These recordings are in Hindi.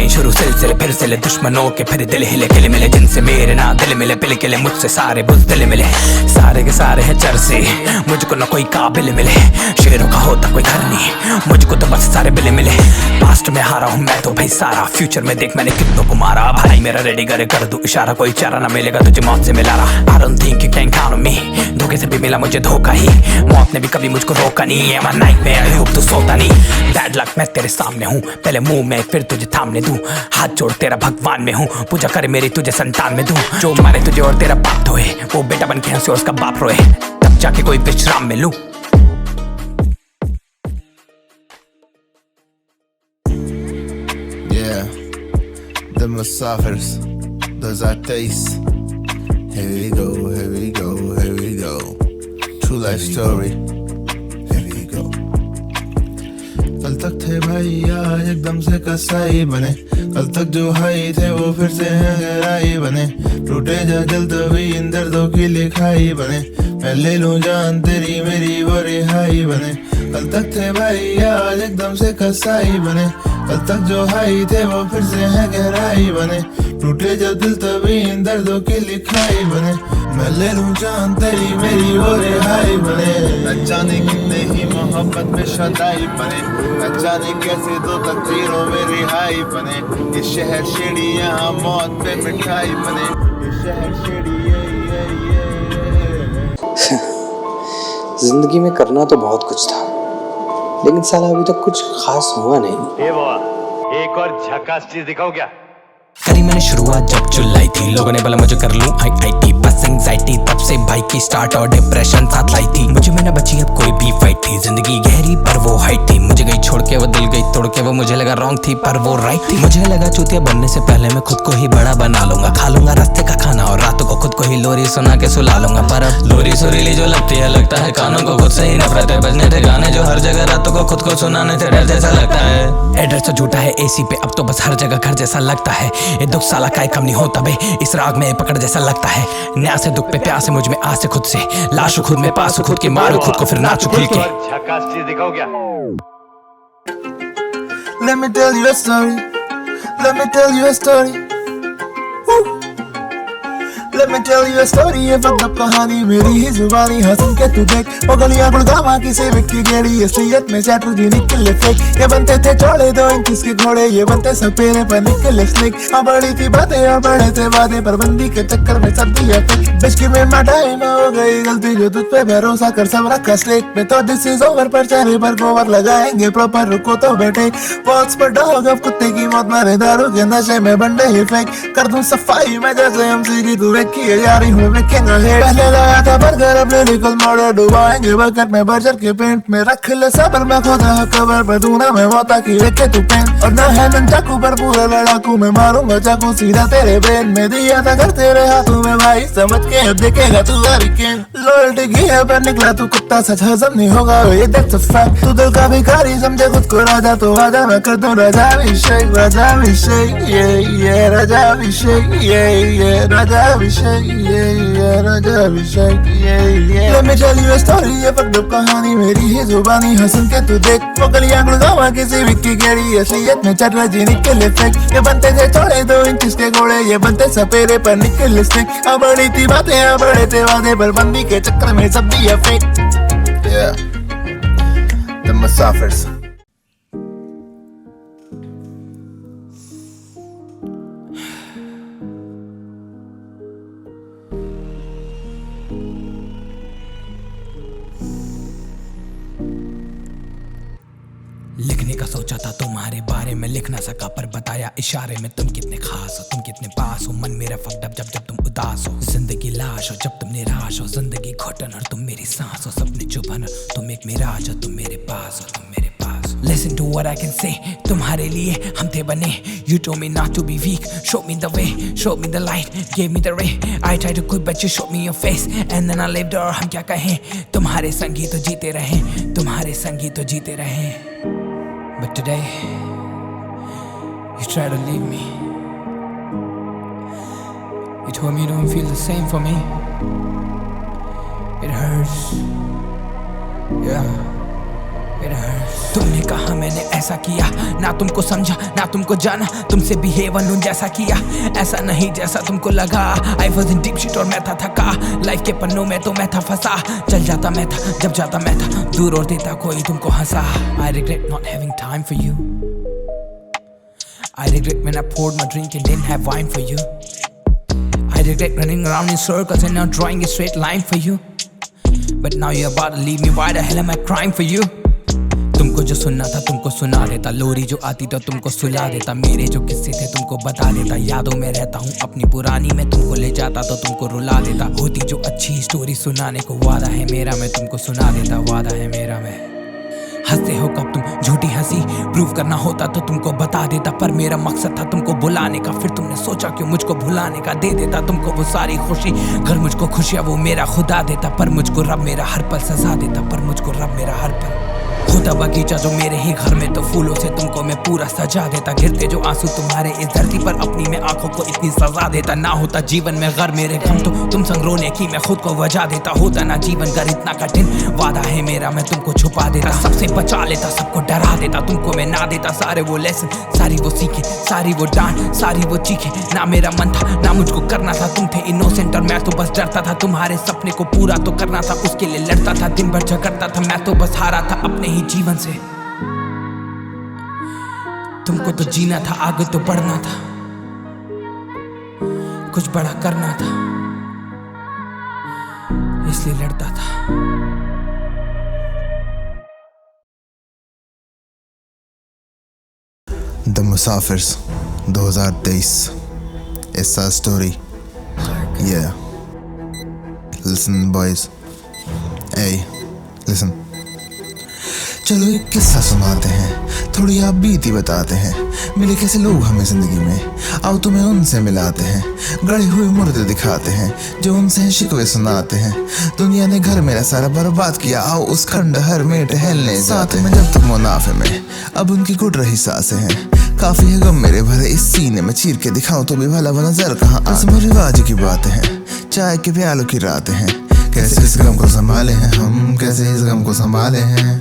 गए शुरू सिलसिले फिर से दुश्मनों के फिर दिल हिले खिले मिले जिनसे मेरे ना दिल मिले पिल के मुझसे सारे बुज़दिल मिले सारे के सारे हैं चर्चे मुझको ना कोई काबिल मिले शेरों का होता कोई घर नहीं मुझको तो बस सारे बिल मिले पास्ट में हारा हूँ मैं तो भाई सारा फ्यूचर में देख मैंने कितनों को मारा भाई मेरा रेडी करे कर दूं इशारा कोई चारा ना मिलेगा तुझे मौत से मिला रहा I don't think you can count on me धोखे से भी मिला मुझे धोखा ही मौत ने भी कभी मुझको रोका नहीं है नाइट में आई होप तू सोता नहीं बैड लक मैं तेरे सामने हूँ पहले मुंह में फिर तुझे थामने दूं हाथ जोड़ तेरा भगवान में हूँ पूजा करे मेरी तुझे संतान में दूं जो मारे तुझे और तेरा बाप धोए वो बेटा बन के हंसे और उसका बाप रोए तब जाके कोई विश्राम में लूं The Musafirs, those are tastes. Here we go, here we go, here we go. True life story. Here we go. कल तक थे भाई आज एकदम से कसाई बने कल तक जो हाई थे वो फिर से हैं गहराई बने टूटे जा दिल तभी इन दर्दों की लिखाई बने मैं ले लूं जान तेरी मेरी वो रिहाई बने कल तक थे भाई आज एकदम से कसाई बने कल तक जो हाई थे वो फिर से हैं गहराई बने टूटे जब दिल तभी इन दर्दों की लिखाई बने मैं ले लूं जान तेरी मेरी वो रिहाई बने न जाने कितने ही मोहब्बत में शदाई बने न जाने कैसे दो तकदीरों में रिहाई बने ये शहर शेड़ी यहाँ मौत पे मिठाई बने ये शहर शेड़ी जिंदगी में करना तो बहुत कुछ था लेकिन साला अभी तक कुछ खास हुआ नहीं। एक और झकास चीज दिखाओ क्या? करी मैंने शुरुआत जब चुलाई थी लोगों ने बोला मुझे कर लूं IIT बस एंजाइटी तब से भाई की स्टार्ट और डिप्रेशन साथ लाई थी मुझे में ना बची अब कोई भी फाइट थी जिंदगी गहरी पर वो हाइट थी मुझे गई छोड़ के वो दिल गई तोड़ के वो मुझे लगा रॉन्ग थी पर वो राइट थी मुझे लगा चूतिया बनने से पहले मैं खुद को ही बड़ा बना लूंगा खा लूंगा रास्ते का खाना और रातों को खुद को ही लोरी सुना के सुला लूंगा पर अब लोरी सुरीली जो लगती है लगता है कानों को खुद से ही नफरत है बजने थे गाने जो हर जगह रातों को खुद को सुनाने थे डर जैसा लगता है एड्रेस तो झूठा है AC पे अब तो बस हर जगह घर जैसा लगता है ये दुख साला का कम नहीं होता बे इस राग में पकड़ जैसा लगता है न्याय से दुख पे प्यास है मुझ में आस से खुद से लाश खुद में पास खुद के मारो खुद को फिर नाचो खुल के झकास चीज दिखाओ क्या? Let me tell you a story. Let me tell you a story. Woo. Let me tell you a story. ये fucked up कहानी मेरी ही जुबानी हंसन के तू देख वो गलियां गुड़गावा की से विक्की गेड़ी असलियत में चैटू जी निकले फेक ये बनते थे चौड़े 2 इंच के घोड़े ये बनते सपेरे पर निकले स्नेक अब बड़ी थी बातें और बड़े थे वादे पर बंदी के चक्कर में सब दिया फेक बिस्की में मटाई में हो गई गलती जो तुझ पे भरोसा कर सब रखा स्लेट में तो दिस इज ओवर पर चेहरे पर गोवर लगाएंगे प्रॉपर रुको तो बैठे पॉज पर डॉग अब कुत्ते की मौत मारे दारू के नशे में बंडे ही फेंक कर दूं सफाई में जैसे हम सीधी तू की यारी हूँ पहले लाया था बर्गर अब लिरिकल मॉडल डुबाएंगे बकेट में बर्जर के पेंट में रख ले सबर में खोदा कबर पर दूना में मौता की रखे तू पेन और न है नंचाकू पर पूरा लड़ाकू मैं मारूंगा चाकू सीधा तेरे ब्रेन में दिया था घर तेरे हाथों में भाई समझ के अब देखेगा तू हरिकेन लॉयल्टी की है पर निकला तू कुत्ता सच हजम नहीं होगा ये दैट्स अ फैक्ट तू दिल का भिखारी समझे खुद को राजा तो आजा मैं कर दूं राजा अभिषेक ये राजा अभिषेक ये राजा अभिषेक ये राजा अभिषेक ये Let me tell you a story ये fucked up कहानी मेरी ही जुबानी हंसन के तू देख वो गलियां गुड़गावा किसी विक्की गेड़ी असलियत में चट रही निकले फेक ये बनते थे चौड़े 2 इंच के घोड़े ये बनते सपेरे पर निकले स्नेक अब बड़ी थी बातें अब बड़े थे वादे पर बंदी के चक्कर में सब दिया फेक Yeah The Musafirs लिखने का सोचा था तुम्हारे बारे में लिख ना सका पर बताया इशारे में तुम कितने खास हो तुम कितने पास हो मन मेरा फक्ड अप जब तुम उदास हो जिंदगी लाश हो जब तुम निराश हो जिंदगी घुटन और तुम मेरी सांस हो सपने चुभन तुम एक मिराज हो तुम मेरे पास हो तुम मेरे पास Listen to what I can say तुम्हारे लिए हम थे बने You told me not to be weak Showed me the way Showed me the light Gave me the ray I tried to quit but you showed me your face And then I lived और हम क्या कहें तुम्हारे संगी तो जीते रहे तुम्हारे संगी तो जीते रहे But today, you try to leave me. You told me you don't feel the same for me. It hurts. Yeah, तुमने कहा मैंने ऐसा किया, ना तुमको समझा ना तुमको जाना, तुमसे बिहेव अनून जैसा किया, ऐसा नहीं जैसा तुमको लगा। I was in deep shit और मैं था थका, लाइफ के पन्नों में तो मैं था फंसा। चल जाता मैं था जब जाता मैं था दूर और देता कोई तुमको हंसा। I regret not having time for you. I regret when I poured my drink and didn't have wine for you. I regret running around in circles and not drawing a straight line for you. But now you're about to leave me, why the hell am I crying for you? तुमको जो सुनना था तुमको सुना देता, लोरी जो आती तो तुमको सुला देता, मेरे जो किस्से थे तुमको बता देता, यादों में रहता हूँ अपनी पुरानी, मैं तुमको ले जाता तो तुमको रुला देता। होती जो अच्छी स्टोरी सुनाने को वादा है मेरा, मैं तुमको सुना देता, वादा है मेरा। मैं हंसते हो कब तुम झूठी हंसी, प्रूव करना होता तो तुमको बता देता, पर मेरा मकसद था तुमको बुलाने का, फिर तुमने सोचा क्यों मुझको भुलाने का। दे देता तुमको वो सारी खुशी, घर मुझको खुशियाँ वो मेरा खुदा देता, पर मुझको रब मेरा हर पल सजा देता, पर मुझको रब मेरा हर पल। होता बगीचा जो मेरे ही घर में तो फूलों से तुमको मैं पूरा सजा देता, गिरते जो आंसू तुम्हारे इस धरती पर अपनी मैं आंखों को इतनी सजा देता। ना होता जीवन में घर मेरे गम तो तुम संग रोने की मैं खुद को वजह देता, होता ना जीवन कर इतना कठिन, वादा है मेरा मैं तुमको छुपा देता, सबसे बचा लेता सबको डरा देता, तुमको मैं ना देता सारे वो लेसन, सारी वो सीखे सारी वो डांट सारी वो चीखे। ना मेरा मन था ना मुझको करना था, तुम थे इनोसेंट और मैं तो बस डरता था, तुम्हारे सपने को पूरा तो करना था, उसके लिए लड़ता था दिन भर झगड़ता था, मैं तो बस हारा था अपने ही जीवन से। तुमको तो जीना था आगे तो बढ़ना था, कुछ बड़ा करना था, इसलिए लड़ता था। The Musafirs 2023 It's a story. Yeah. Listen boys. Hey, listen. चलो एक किस्सा सुनाते हैं, थोड़ी आप बीती बताते हैं, मिले कैसे लोग हमें जिंदगी में, आओ तुम्हें उनसे मिलाते हैं, गड़े हुए मुर्दे दिखाते हैं जो उनसे शिकवे सुनाते हैं। दुनिया ने घर मेरा सारा बर्बाद किया, आओ उस खंडहर में टहलने साथ में, जब तक मुनाफे में अब उनकी गुड़ रही सांसें हैं, काफी है गम मेरे भरे इस सीने में, चीर के दिखाऊं तो भी भला वो नजर कहाँ। रस्म रिवाज की बातें हैं, चाय के प्यालों की रातें हैं, कैसे इस गम को संभाले हैं हम, कैसे इस गम को संभाले हैं।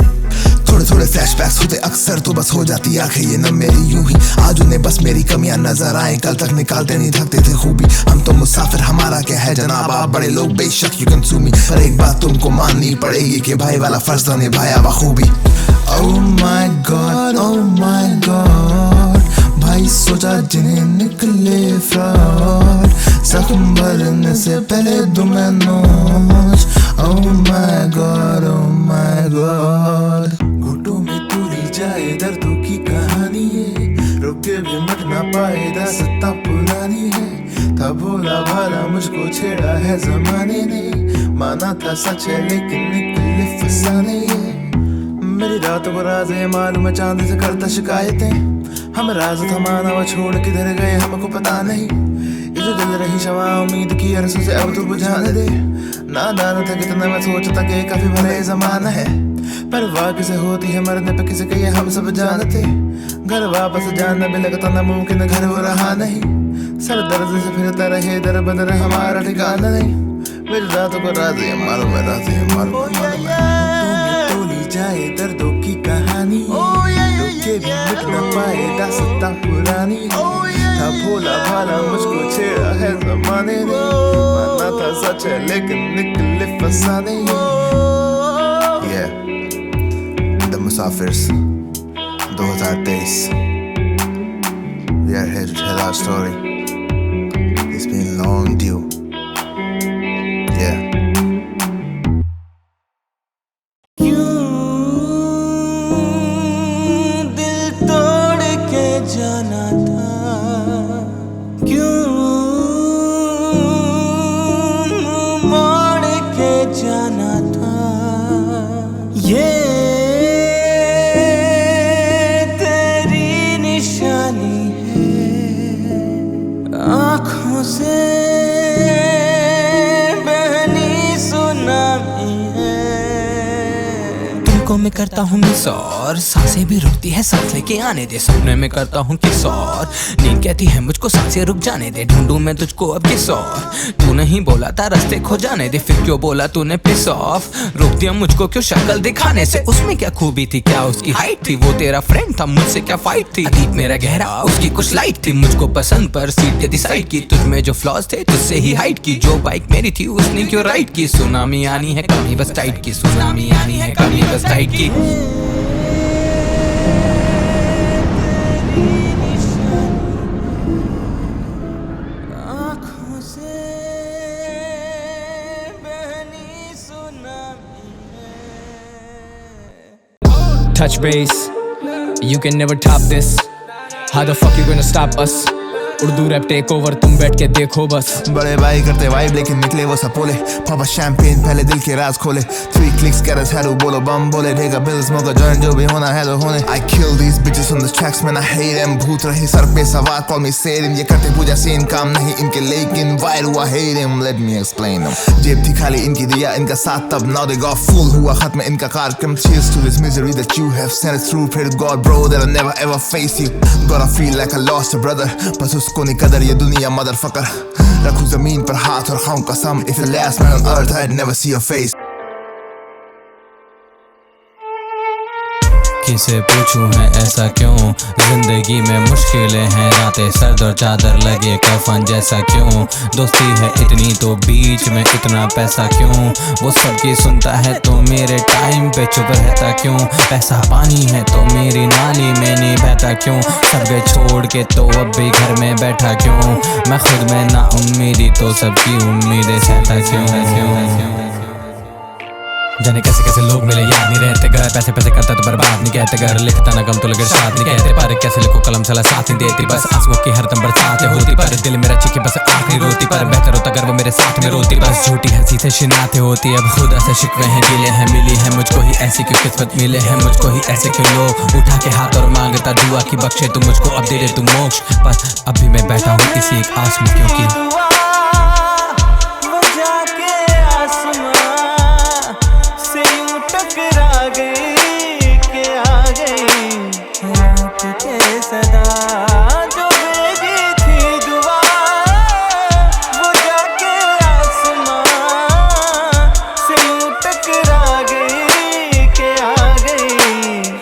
थोड़े थोड़े फ्लैशबैक्स होते अक्सर तो बस हो जाती आंखें ये न मेरी यूं ही, आज उन्हें बस मेरी कमियां नजर आए, कल तक निकालते नहीं थकते थे खूबी। हम तो मुसाफिर हमारा क्या है जनाब, आप बड़े लोग बेशक यू कैन सू मी, पर एक बात तुमको माननी पड़ेगी कि भाई वाला फर्ज तो निभाया बखूबी। Oh my God, oh my God, भाई सोचा जिन्हें निकले फ्रॉड, जख्म भरने से पहले तुम्हें नोच। Oh my God, oh my God, घुटों में तुरी जाए दर्दों की कहानी है, रुक के भी मट ना पाए दास्तां पुरानी है, था भोला भाला मुझको छेड़ा है जमाने ने, माना था सच है लेकिन निकले फसाने ये। मेरी रातों को राज है मालूम है, चांद से करता शिकायतें, हम राज थमाना वो छोड़ किधर गए हमको पता नहीं, ये जो जल रही शमा उम्मीद की अरसों से अब तो बुझाने दे। नादान था कितना मैं सोचता कि काफी भले जमाना है, पर वाह किसे होती है मरने पे किसे कहिए हम सब जानते, घर वापस जाना भी लगता नामुमकिन, घर वो रहा नहीं, सर दर्द से फिरता रहे दर बदर हमारा ठिकाना नहीं। मेरी रातों को राज है मालूम है, राज है मालूम है, जाए दर्दों की कहानी, रुक के भी मिट न पाए दास्तां पुरानी, था भोला भाला मुझको छेड़ा है जमाने ने, माना था सच है लेकिन निकले फसाने। Yeah, The Musafirs 2023, we are here to tell our story. It's been long due. Yeah. जाना था क्यों मोड़ के जाना था, ये तेरी निशानी है आँखों से पलकों में करता हूँ मिस और सांसें भी रुकती है, सांस लेके आने दे। सपने में करता हूँ किस और नींद कहती है मुझको सांसें रुक जाने दे। ढूंढूं मैं तुझको अब किस और, तू नहीं बोला था रास्ते खो जाने दे, फिर क्यों बोला तूने पिस ऑफ। रोक दिया मुझको क्यों शक्ल दिखाने से, उसमें क्या खूबी थी, क्या उसकी हाइट थी, वो तेरा फ्रेंड था मुझसे क्या फाइट थी। अतीत मेरा गहरा उसकी कुछ लाइट थी, मुझको पसंद पर सीट डिसाइड की, तुझमें जो फ्लॉज थे तुझसे ही हाइट की। जो बाइक मेरी थी उसने क्यों राइड की, सुनामी आनी है कमी बस टाइट की, सुनामी आनी है कमी बस टाइट की। आँखों से बहनी सुनामी है। Touch base, you can never top this. How the fuck you gonna stop us? Urdu rap take over, तुम बैठ के देखो बस। बड़े भाई करते वाइब लेकिन निकले वो सपोले, पापा शैंपेन पहले दिल के राज खोले। 3 clicks कैरस हैरो बोलो बम बोले, ढेगा बिल्स मोगा जॉइन जो भी होना है तो होने। I kill these bitches on the tracks man I hate them, भूत रहे सर पे सवार call me Satan, ये करते पूजा सीन काम नहीं इनके लेकिन why do I hate them, let me explain them। जेब थी खाली इनकी दिया इनका साथ तब, now they got full, हुआ खत्म इनका कार्यक्रम। Cheers to this misery that you have sent it through, pray to God bro that I'll never ever face you, but I feel like I lost a brother, बस उसको नहीं कदर ये दुनिया मदरफकर। रखूं जमीन पर हाथ और खाऊं कसम, if the last man on earth I'd never see your face। किसे पूछूं है ऐसा क्यों, जिंदगी में मुश्किलें हैं, रातें सर्द और चादर लगे कफन जैसा क्यों। दोस्ती है इतनी तो बीच में इतना पैसा क्यों, वो सबकी सुनता है तो मेरे टाइम पे चुप रहता क्यों। पैसा पानी है तो मेरी नाली में नहीं बहता क्यों, सब गए छोड़ के तो अब भी घर में बैठा क्यों। मैं खुद में ना उम्मीदी तो सबकी उम्मीदें सहता क्यों। जाने कैसे कैसे लोग मिले याद नहीं रहते घर, पैसे पैसे करता तो बर्बाद नहीं कहते घर, लिखता ना गम तो लगे साथ नहीं कहते, पर कैसे लिखो कलम चला साथ नहीं देती, बस आंसुओं की हरदम बरसात होती, पर दिल मेरा चीखे बस आँख नहीं रोती, पर बेहतर होता अगर वो मेरे साथ में रोती। बस झूठी हंसी से शिनाते होती, अब खुदा से शिकवे हैं गिले हैं, मिली है मुझको ही ऐसी क्यों किस्मत, मिले हैं मुझको ही ऐसे क्यों लोग। उठा के हाथ और मांगता दुआ की बख्शे तू मुझको, अब दे दे तू मोक्ष, पर अब भी मैं बैठा हूँ इसी एक आस में क्योंकि टकरा गई के आ गई रात के सदा जो भेजी थी दुआ, वो जाके आसमां से यूं टकरा गई के आ गई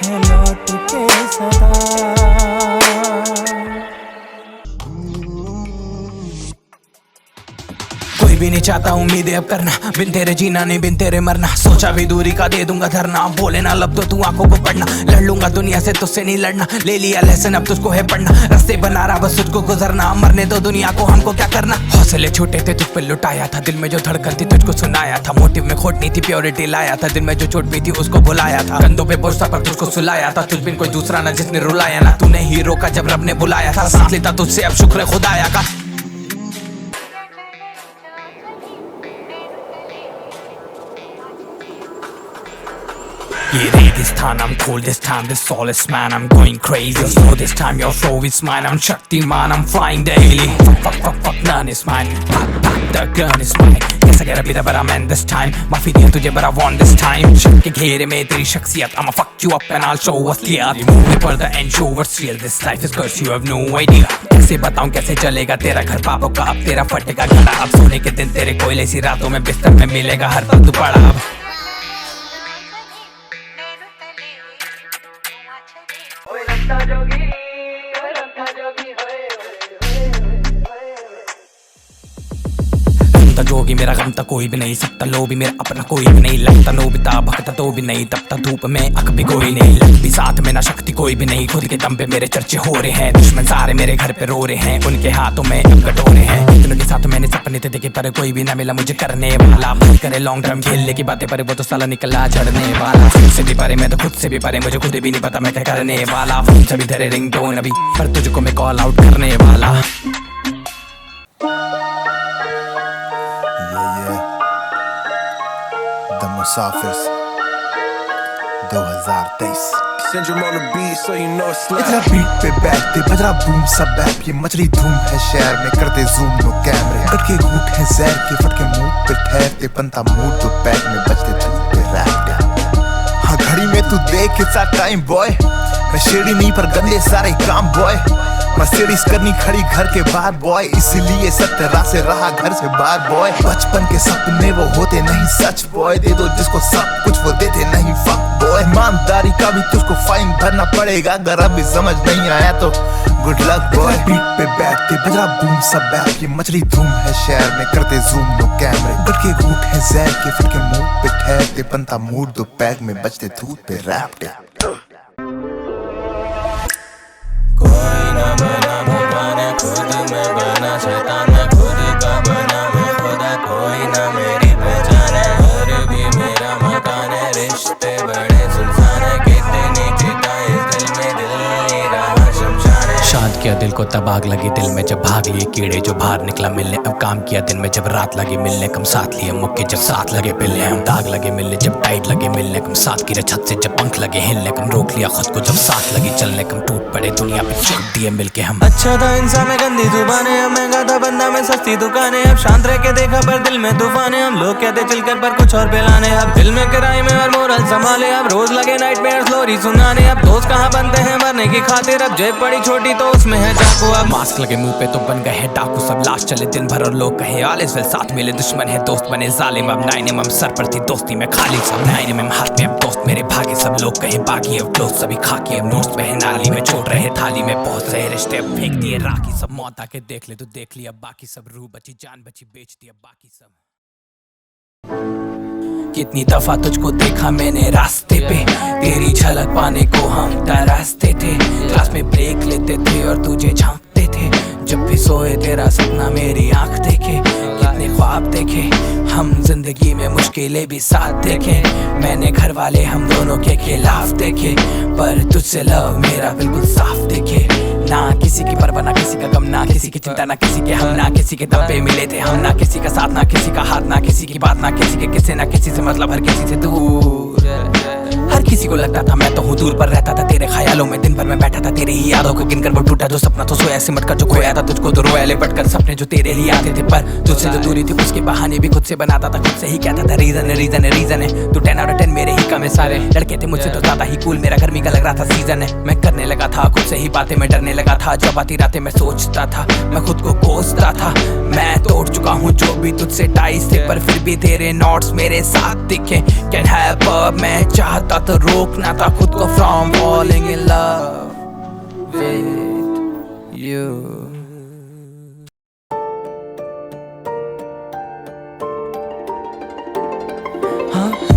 है लौट के सदा। कोई भी नहीं चाहता उम्मीदें अब करना, बिन तेरे जीना नहीं बिन तेरे मरना, सोचा भी दूरी का दे दूंगा धरना, बोले ना लब तो तू आंखों को पढ़ना, लड़ लूंगा दुनिया से तुझसे नहीं लड़ना, ले लिया लेसन अब तुझको है पढ़ना, रास्ते बना रहा बस तुझको गुजरना, मरने दो दुनिया को हमको क्या करना। हौसले छोटे थे तुझ पे लुटाया था, दिल में जो धड़कन थी तुझको सुनाया था, मोटिव में खोट नहीं थी प्योरिटी लाया था, दिल में जो चोट भी थी उसको भुलाया था, कंधों पे बोझ था पर तुझको सुलाया था, तुझ बिन कोई दूसरा ना जिसने रुलाया ना, तूने ही रोका जब रब ने बुलाया था, सांस लेता तुझसे अब शुक्र खुदाया का। Yeah, this time I'm cool, this time this solace man, I'm going crazy. So this time your show is mine, I'm Shaktiman, I'm flying daily. Fuck, none is mine. Pop, the gun is mine. Guess I gotta be the better man this time. माफी दिया तुझे but I won this time. शक के घेरे में तेरी शख्सियत, I'ma fuck you up and I'll show what's clear. Move me further and show what's real. This life is cursed, you have no idea. कैसे बताऊं कैसे चलेगा तेरा घर पापों का, अब तेरा फटेगा घड़ा, अब सोने के दिन तेरे कोयले सी रातों में बिस्तर में मिलेगा हर वक्त पड़ा। अब जोगी मेरा गम था कोई भी नहीं सकता, लो भी मेरा अपना कोई भी नहीं लगता, नो बिता भगता तो भी नहीं तपता, धूप में अक भी कोई नहीं लगती, साथ में ना शक्ति कोई भी नहीं, खुद के दम पे मेरे चर्चे हो रहे हैं, दुश्मन सारे मेरे घर पे रो रहे हैं, उनके हाथों में अब कटोरे हैं, इतनों के साथ मैंने सपने थे देखे पर कोई भी ना मिला मुझे करने वाला, बात करे लॉन्ग टर्म खेलने की बातें पर वो तो साला निकला चढ़ने वाला, खुद से भी परे मैं तो खुद से भी परे, मुझे खुद भी नहीं पता मैं क्या करने वाला, फोन से भी तेरे रिंगटोन अभी पर तुझको मैं कॉल आउट करने वाला। The Musafirs 2023 Syndrome on the beat, so you know it's slap. इतना बीट पे बैठते बजरा बूम सब बैप, ये मचली धूम है शहर में करते जूम नो कैमरे, कट के घूट है जहर के फटके मुंह पे ठहरते, बनता मूड तो पैक में बजते चलते रैप। हाँ घड़ी में तू देख इट्स टाइम बॉय, मैं शेडी नहीं पर गंदे सारे काम बॉय, मर्सिडीज करनी खड़ी घर के बाहर बॉय, इसीलिए 17 से रहा घर से बाहर बॉय। बचपन के सपने वो होते नहीं सच बॉय, दे दो जिसको सब कुछ वो देते नहीं फक बॉय। ईमानदारी का भी तुझको फाइन भरना पड़ेगा, अगर अभी समझ नहीं आया तो गुड लक बॉय। बीट पे बैठते बजा बूम सब बैठ, ये मछली धूम है शहर में करते जूम लो कैमरे, गट के घूट है जहर के फिर के मुंह पे ठहरते, बनता मूड दो पैक में बचते दूध पे रैपटे। कोई ना बना भगवान खुद में बना शैतान, खुद का बना मैं खुदा, कोई ना मेरी पहचान है, और भी मेरा मकान है, रिश्ते बड़े सुनसान है, कितनी चिता इस दिल में, दिल नहीं रहा शमशान है। शांत किया दिल को तब आग लगी दिल में, जब भाग लिए कीड़े जो बाहर निकला मिलने, अब काम किया दिन में जब रात लगी मिलने, कम साथ लिए मुक्के जब साथ लगे पिलने, हम दाग लगे मिलने जब टाइट लगे मिलने, कम साथ गिरे छत से जब पंख लगे हिलने, कम रोक लिया खुद को जब साथ लगी चलने, कम टूट पड़े दुनिया पे छोड़ दिए मिलके हम। अच्छा था इंसान में गंदी जुबानें, अब महंगा था बंदा में सस्ती दुकानें, अब शांत रह के देखा पर दिल में तूफाने, हम लोग कहते चिलकर पर कुछ और पिलाने, अब दिल में किराए में और मोरल संभाले, अब रोज लगे नाइट में स्टोरी सुनाने, अब दोस्त कहाँ बनते हैं मरने की खातिर, अब जेब बड़ी छोटी तो उसमें है चाकू, अब मास्क लगे मुंह पे तो बन गए हैं डाकू, सब लाश चले दिन भर और लोग कहे ऑल इज वेल, साथ मिले दुश्मन है दोस्त बने जालिम, अब 9mm सर पर थी दोस्ती में खाली, सब 9mm हाथ में अब दोस्त मेरे भागे, सब लोग कहे बाकी अब क्लोज सभी खाकी, अब नोट्स में नाली में छोड़ रहे थाली में बहुत रहे रिश्ते, अब फेंक दिए राखी, सब मौत आके देख ले तो देख लिया बाकी सब, रूह बची जान बची बेच दिया बाकी सब। कितनी दफा तुझको देखा मैंने रास्ते पे, तेरी झलक पाने को हम तरासते थे, क्लास में ब्रेक लेते थे और तुझे झांकते थे, जब भी सोए तेरा सपना मेरी आंख देखे, कितने ख्वाब देखे हम जिंदगी में मुश्किलें भी साथ देखे, मैंने घर वाले हम दोनों के खिलाफ देखे, पर तुझसे लव मेरा बिल्कुल साफ देखे, ना किसी की परवाह ना किसी का गम, ना किसी की चिंता ना किसी के हम, ना किसी के दम पे मिले थे हम, ना किसी का साथ ना किसी का हाथ, ना किसी की बात ना किसी के किसी, ना किसी से मतलब हर किसी से दूर, हर किसी को लगता था मैं तो हूँ दूर पर रहता था तेरे ख्यालों में, दिन भर मैं बैठा था तेरे ही यादों को गिनकर, वो टूटा जो सपना तो सोया सिमट कर जो खोया था, तुझको तो रोया लिपट कर, सपने जो तेरे ही आते थे पर तुझसे जो दूरी थी उसके बहाने भी खुद से बनाता था, खुद से ही कहता था रीजन है रीजन है रीजन है, तू 10 out of 10 मेरे ही कम है, सारे लड़के थे मुझसे तो ज्यादा ही कूल, मेरा गर्मी का लग रहा था सीजन है, मैं करने लगा था खुद से ही बातें, मैं डरने लगा था, जब आती रातें मैं सोचता था, मैं खुद को कोसता था, मैं तोड़ चुका हूँ जो भी तुझसे टाइज थे, पर फिर भी तेरे नोट्स मेरे साथ दिखे, कैन हेल्प मैं चाहता तो रोकना था खुद को from falling in love with you.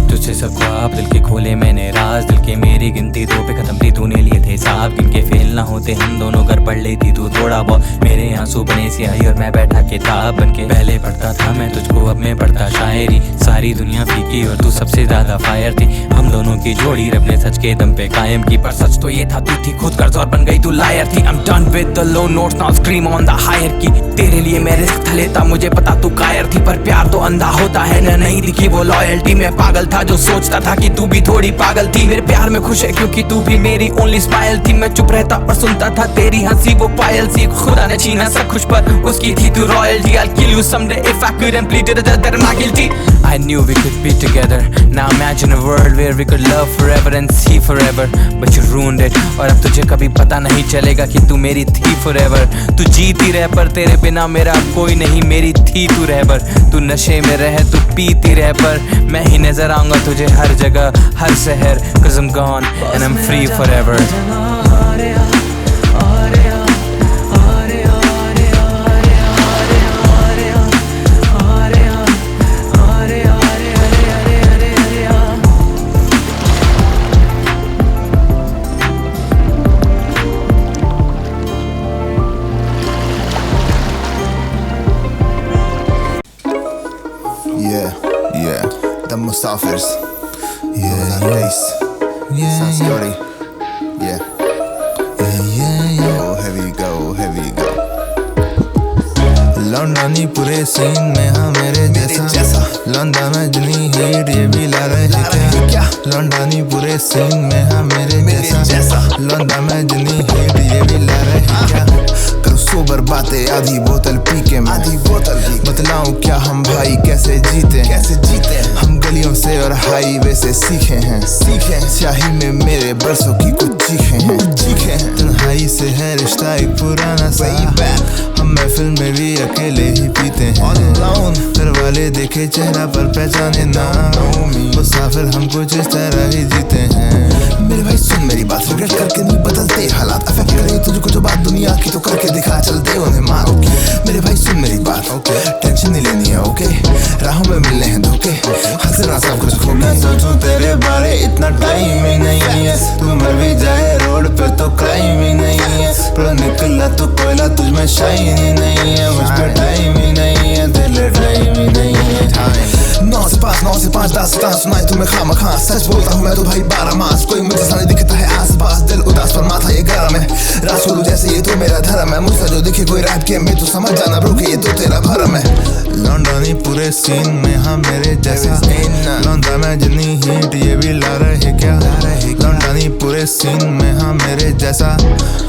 तुझसे सब ख्वाब दिल के खोले मैंने राज, दिल के मेरी गिनती 2 पे खत्म थी, तूने लिए थे साहब गिन के फेल ना होते हम दोनों, घर पढ़ लेती तू थोड़ा बहुत, मेरे आंसू बने सियाही और मैं बैठा किताब बन के, पहले पढ़ता था मैं तुझको अब मैं पढ़ता शायरी, सारी दुनिया फीकी और तू सबसे ज्यादा फायर थी, हम दोनों की जोड़ी रब ने सच के दम पे कायम की, पर सच तो ये था तू थी खुद कर्ज और बन गई तू लायर थी, I'm done with the low notes now scream on the higher key, तेरे लिए मैं रिस्क था लेता मुझे पता तू कायर थी, पर प्यार तो अंधा होता है ना, नहीं दिखी वो लॉयल्टी, मैं पागल था जो सोचता था कि तू भी थोड़ी पागल थी, मेरे प्यार में खुश है क्योंकि तू भी मेरी ओनली स्माइल थी, मैं चुप रहता और सुनता था तेरी हंसी वो पायल सी, खुदा ने छीना सब खुश पर उसकी थी तू royalty, I'll kill you someday if I couldn't plead to the death that I'm not guilty, I knew we could be together, now imagine a world where we could love forever and see forever, but you ruined it, और अब तुझे कभी पता नहीं चलेगा कि तू मेरी थी forever, तू जीती रह पर तेरे बिना मेरा कोई नहीं, मेरी थी तू रहबर, तू नशे में रह तू पीती रह पर मैं ही नजर आऊंगा तुझे हर जगह हर शहर, 'cause I'm gone and I'm free forever। The Musafirs, nice, sounds dirty, go heavy go, लौंडानी पूरे सीन में हाँ मेरे जैसा, लौंडा में जनी हीट ये भी ला रहे क्या, लौंडानी पूरे सीन में हाँ मेरे जैसा, लौंडा में जनी हीट ये भी ला रहे क्या, कर सोबर बातें आधी बोतल पी के बतलाऊं क्या हम भाई कैसे जीते हम गलियों से और हाईवे से सीखे हैं स्याही में मेरे बरसों की कुछ चीखे हैं तन्हाई से है रिश्ता एक पुराना सा हम महफिल में भी अकेले ही पीते हैं घर वाले देखे चेहरा पर पहचाने ना मुसाफिर हम कुछ इस तरह ही जीते हैं। मेरे भाई सुन मेरी बात, रिग्रेट करके नहीं बदलते हालात, अफेक्ट करे तुझको जो बात दुनिया की तो करके दिखा, चल दे उन्हें मार। मेरे भाई सुन मेरी बात, टेंशन नहीं लेनी है ओके, राहों में मिलने हैं धोखे, हंसना सब कुछ खो गया। सोचूं तेरे बारे इतना टाइम ही नहीं है, तू मर भी जाए रोड पे तो क्राइम ही नहीं है, पर निकला तो कोयला तुझ में शाइन ही नहीं है, मुझ पे टाइम ही नहीं है, दिल टाइम ही नहीं है। 9 से 5 10 सुनाई तुम्हें खामखा, सच बोलता हूँ मैं तो भाई 12 मास, कोई मुझे सामने दिखता है आस पास, दिल उदास पर माथा ये गर्म है, रासुलू जैसे ये तो मेरा धर्म है, मुझसे जो दिखे कोई रैप गेम में तो समझ जाना ब्रो कि ये तो तेरा भरम है। लौंडानी पूरे सीन में हाँ मेरे जैसा, लौंडा में जितनी हीट ये भी ला रहे क्या, लौंडानी पूरे सीन में हाँ मेरे जैसा,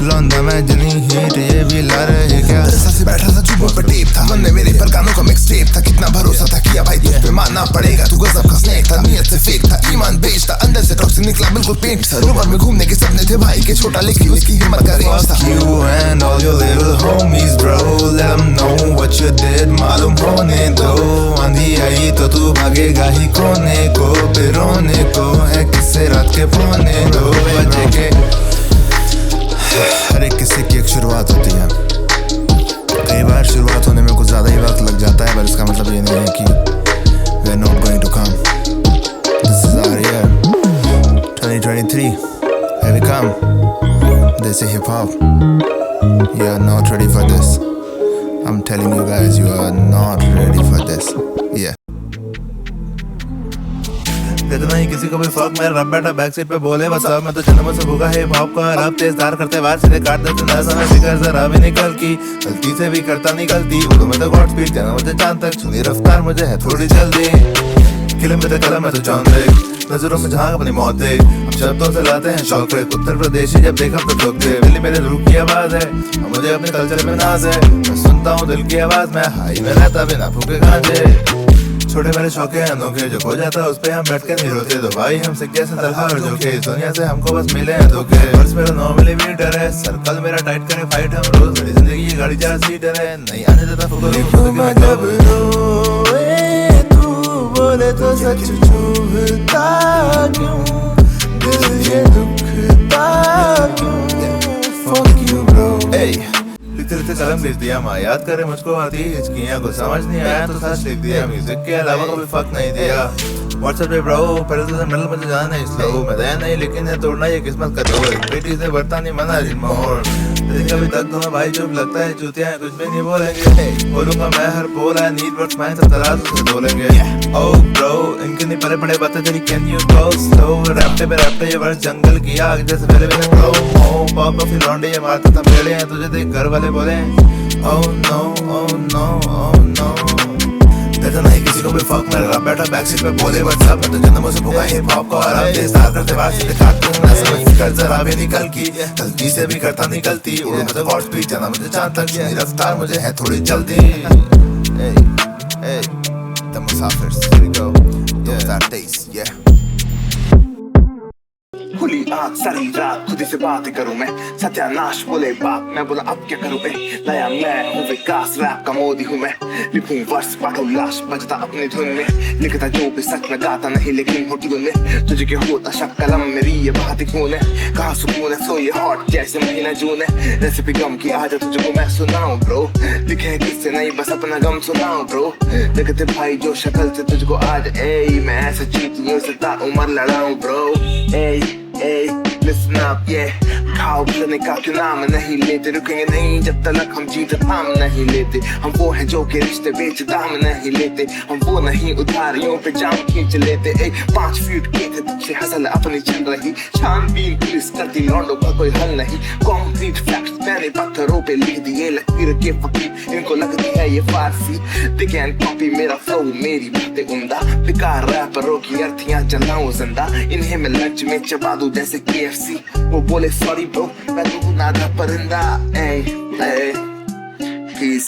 लौंडा में जितनी हीट ये भी ला रहे क्या। से बैठा था चुप पर टेप था, मन में मेरे पर गानों का मिक्स टेप था, कितना भरोसा था किया भाई तुझ पे मानना पड़ेगा, तू गजब का स्नेक था, नियत से फेक था, ईमान बेच था, अंदर से टॉक्सिक निकला बिल्कुल पेंट था, रोवर में घूमने के सपने थे भाई के, छोटा लेकिन उसकी हिम्मत का रेंज था। You and all your little homies bro, let them know what you did, मालूम होने दो, आंधी आई तो तू भागेगा ही कोने को, फिर रोने को है किससे रात के पौने 2 बजे के। हर एक किस्से की एक शुरुआत होती है, कई बार शुरुआत होने में कुछ ज़्यादा ही वक्त लग जाता है, पर इसका मतलब ये नहीं है कि we are not going to come. This is our year 2023, here we come. This is hip hop. You are not ready for this. I'm telling you guys, you are not ready for this. Yeah. देता नहीं किसी को भी फर्क, मैं रब बैठा बैक सीट पे बोले बस अब, मैं तो जन्म से भूखा है हिप हॉप का रब, तेजदार करते बार सीधे काट देते ना समय फिकर जरा भी निकल की, गलती से भी करता नहीं गलती, उड़ो में तो गॉड स्पीड जाना मुझे चांद तक, छुनी रफ्तार मुझे है थोड़ी जल्दी, किले में तो कलम है तो जॉन विक, नजरों में जहाँ अपनी मौत देख, हम शब्दों से लाते हैं शौक, उत्तर प्रदेश जब देखा तो ठोक दे, दिल्ली मेरे रूह की आवाज है, मुझे अपने कल्चर में नाज है, मैं सुनता हूँ दिल की आवाज, मैं हाई में रहता बिना फूके गांजे, छोटे मेरे शौक हैं अनोखे, जो खो जाता उस पे हम बैठ के नहीं रोते, तो भाई हम सिख जैसे तलहा और जोखे, दुनिया से हमको बस मिले हैं धोखे, पर्स मेरा 9 मिलीमीटर है, सर्कल मेरा टाइट करे फाइट, हम रोज मेरी जिंदगी ये गाड़ी 4 सीटर है, नहीं आने देता जब रोए तू बोले तो सच चुभता क्यों, दिल ये दुखता क्यों, fuck you bro। लिखते लिखते कलम लिख दिया माँ, याद करे मुझको आती हिचकियाँ, कुछ समझ नहीं आया तो सच लिख दिया, म्यूजिक के अलावा कभी फर्क नहीं दिया, व्हाट्सएप पे ब्रो पहले तो मिल मुझे जाना नहीं स्लो, मैं दया नहीं लेकिन है तोड़ना ये किस्मत का दौर, बेटी से बढ़ता नहीं मना रिमोर, लेकिन अभी तक तुम्हें भाई चुप लगता है चूतिया है, कुछ भी नहीं बोलेंगे, बोलूंगा मैं हर बोल है नीड वर्ड्स मैं सब तराजू से बोलेंगे। ओ ब्रो इनके नहीं पड़े पड़े बातें तेरी, कैन यू गो स्लो, रैप्टे ये वर्ष जंगल की आग जैसे पहले मैंने ब्रो ओ पापा फिर लौंडे ये मारता था पहले हैं, तुझे देख घर वाले बोले oh no oh no oh no, देता नहीं किसी को भी फक, मैं रब बैठा बैक सीट पे बोले व्हाट्सएप, मैं तो जन्मों से भूखा हिप हॉप का और अब तेजदार करते बात सीधे काट दूं ना समझ फिकर जरा भी निकल की, गलती से भी करता नहीं गलती, उड़ो मैं तो गॉड स्पीड जाना मुझे चांद तक, मेरी रफ्तार मुझे है थोड़ी जल्दी। The Musafirs, here we go, those are days, yeah। खुली आँख सारी रात खुद से बात करूं मैं, सत्यानाश बोले बाप, मैं बोला अब क्या करूं लाया मैं हूँ विकास, रैप का मोदी हूँ मैं, लिखूं वर्ष पाठो लाश बजता अपनी धुन में, लिखता जो भी सच में गाता नहीं लेकिन होटल में, तुझे क्या होता शक कलम मेरी ये बात ही खून है, कहाँ सुकून है सो ये हॉट जैसे महीना जून है, रेसिपी गम की आजा तुझको मैं सुनाऊं ब्रो, लिखे है किससे नहीं बस अपना गम सुनाऊं ब्रो, लिखते भाई जो शक्ल से तुझको आज मैं ऐसे चीटियों से ताउमर लड़ाऊं bro. Hey, listen up, yeah। खाओ पीने का क्यों नाम नहीं लेते, रुकेंगे नहीं जब तक हम जीत थाम नहीं लेते, हम वो हैं जो के रिश्ते बेच दाम नहीं लेते, हम वो नहीं उधारियों पे जाम खींच लेते। 5 फीट के थे तुझसे हसल अपनी चल रही, छानबीन पुलिस करती लौंडों का कोई हल नहीं, कॉन्क्रीट फैक्ट्स मैंने पत्थरों पे लिख दिए लकीर के फकीर, इनको लगती है ये फारसी, दे कैन कॉपी मेरा फ्लो मेरी बातें उम्दा, बेकार रैपरों की अर्थियां चलाऊं जिंदा, इन्हें मैं लंच में चबा दूं जैसे KFC, वो बोले सॉरी ब्रो मैं तो नादा परिंदा। पीस।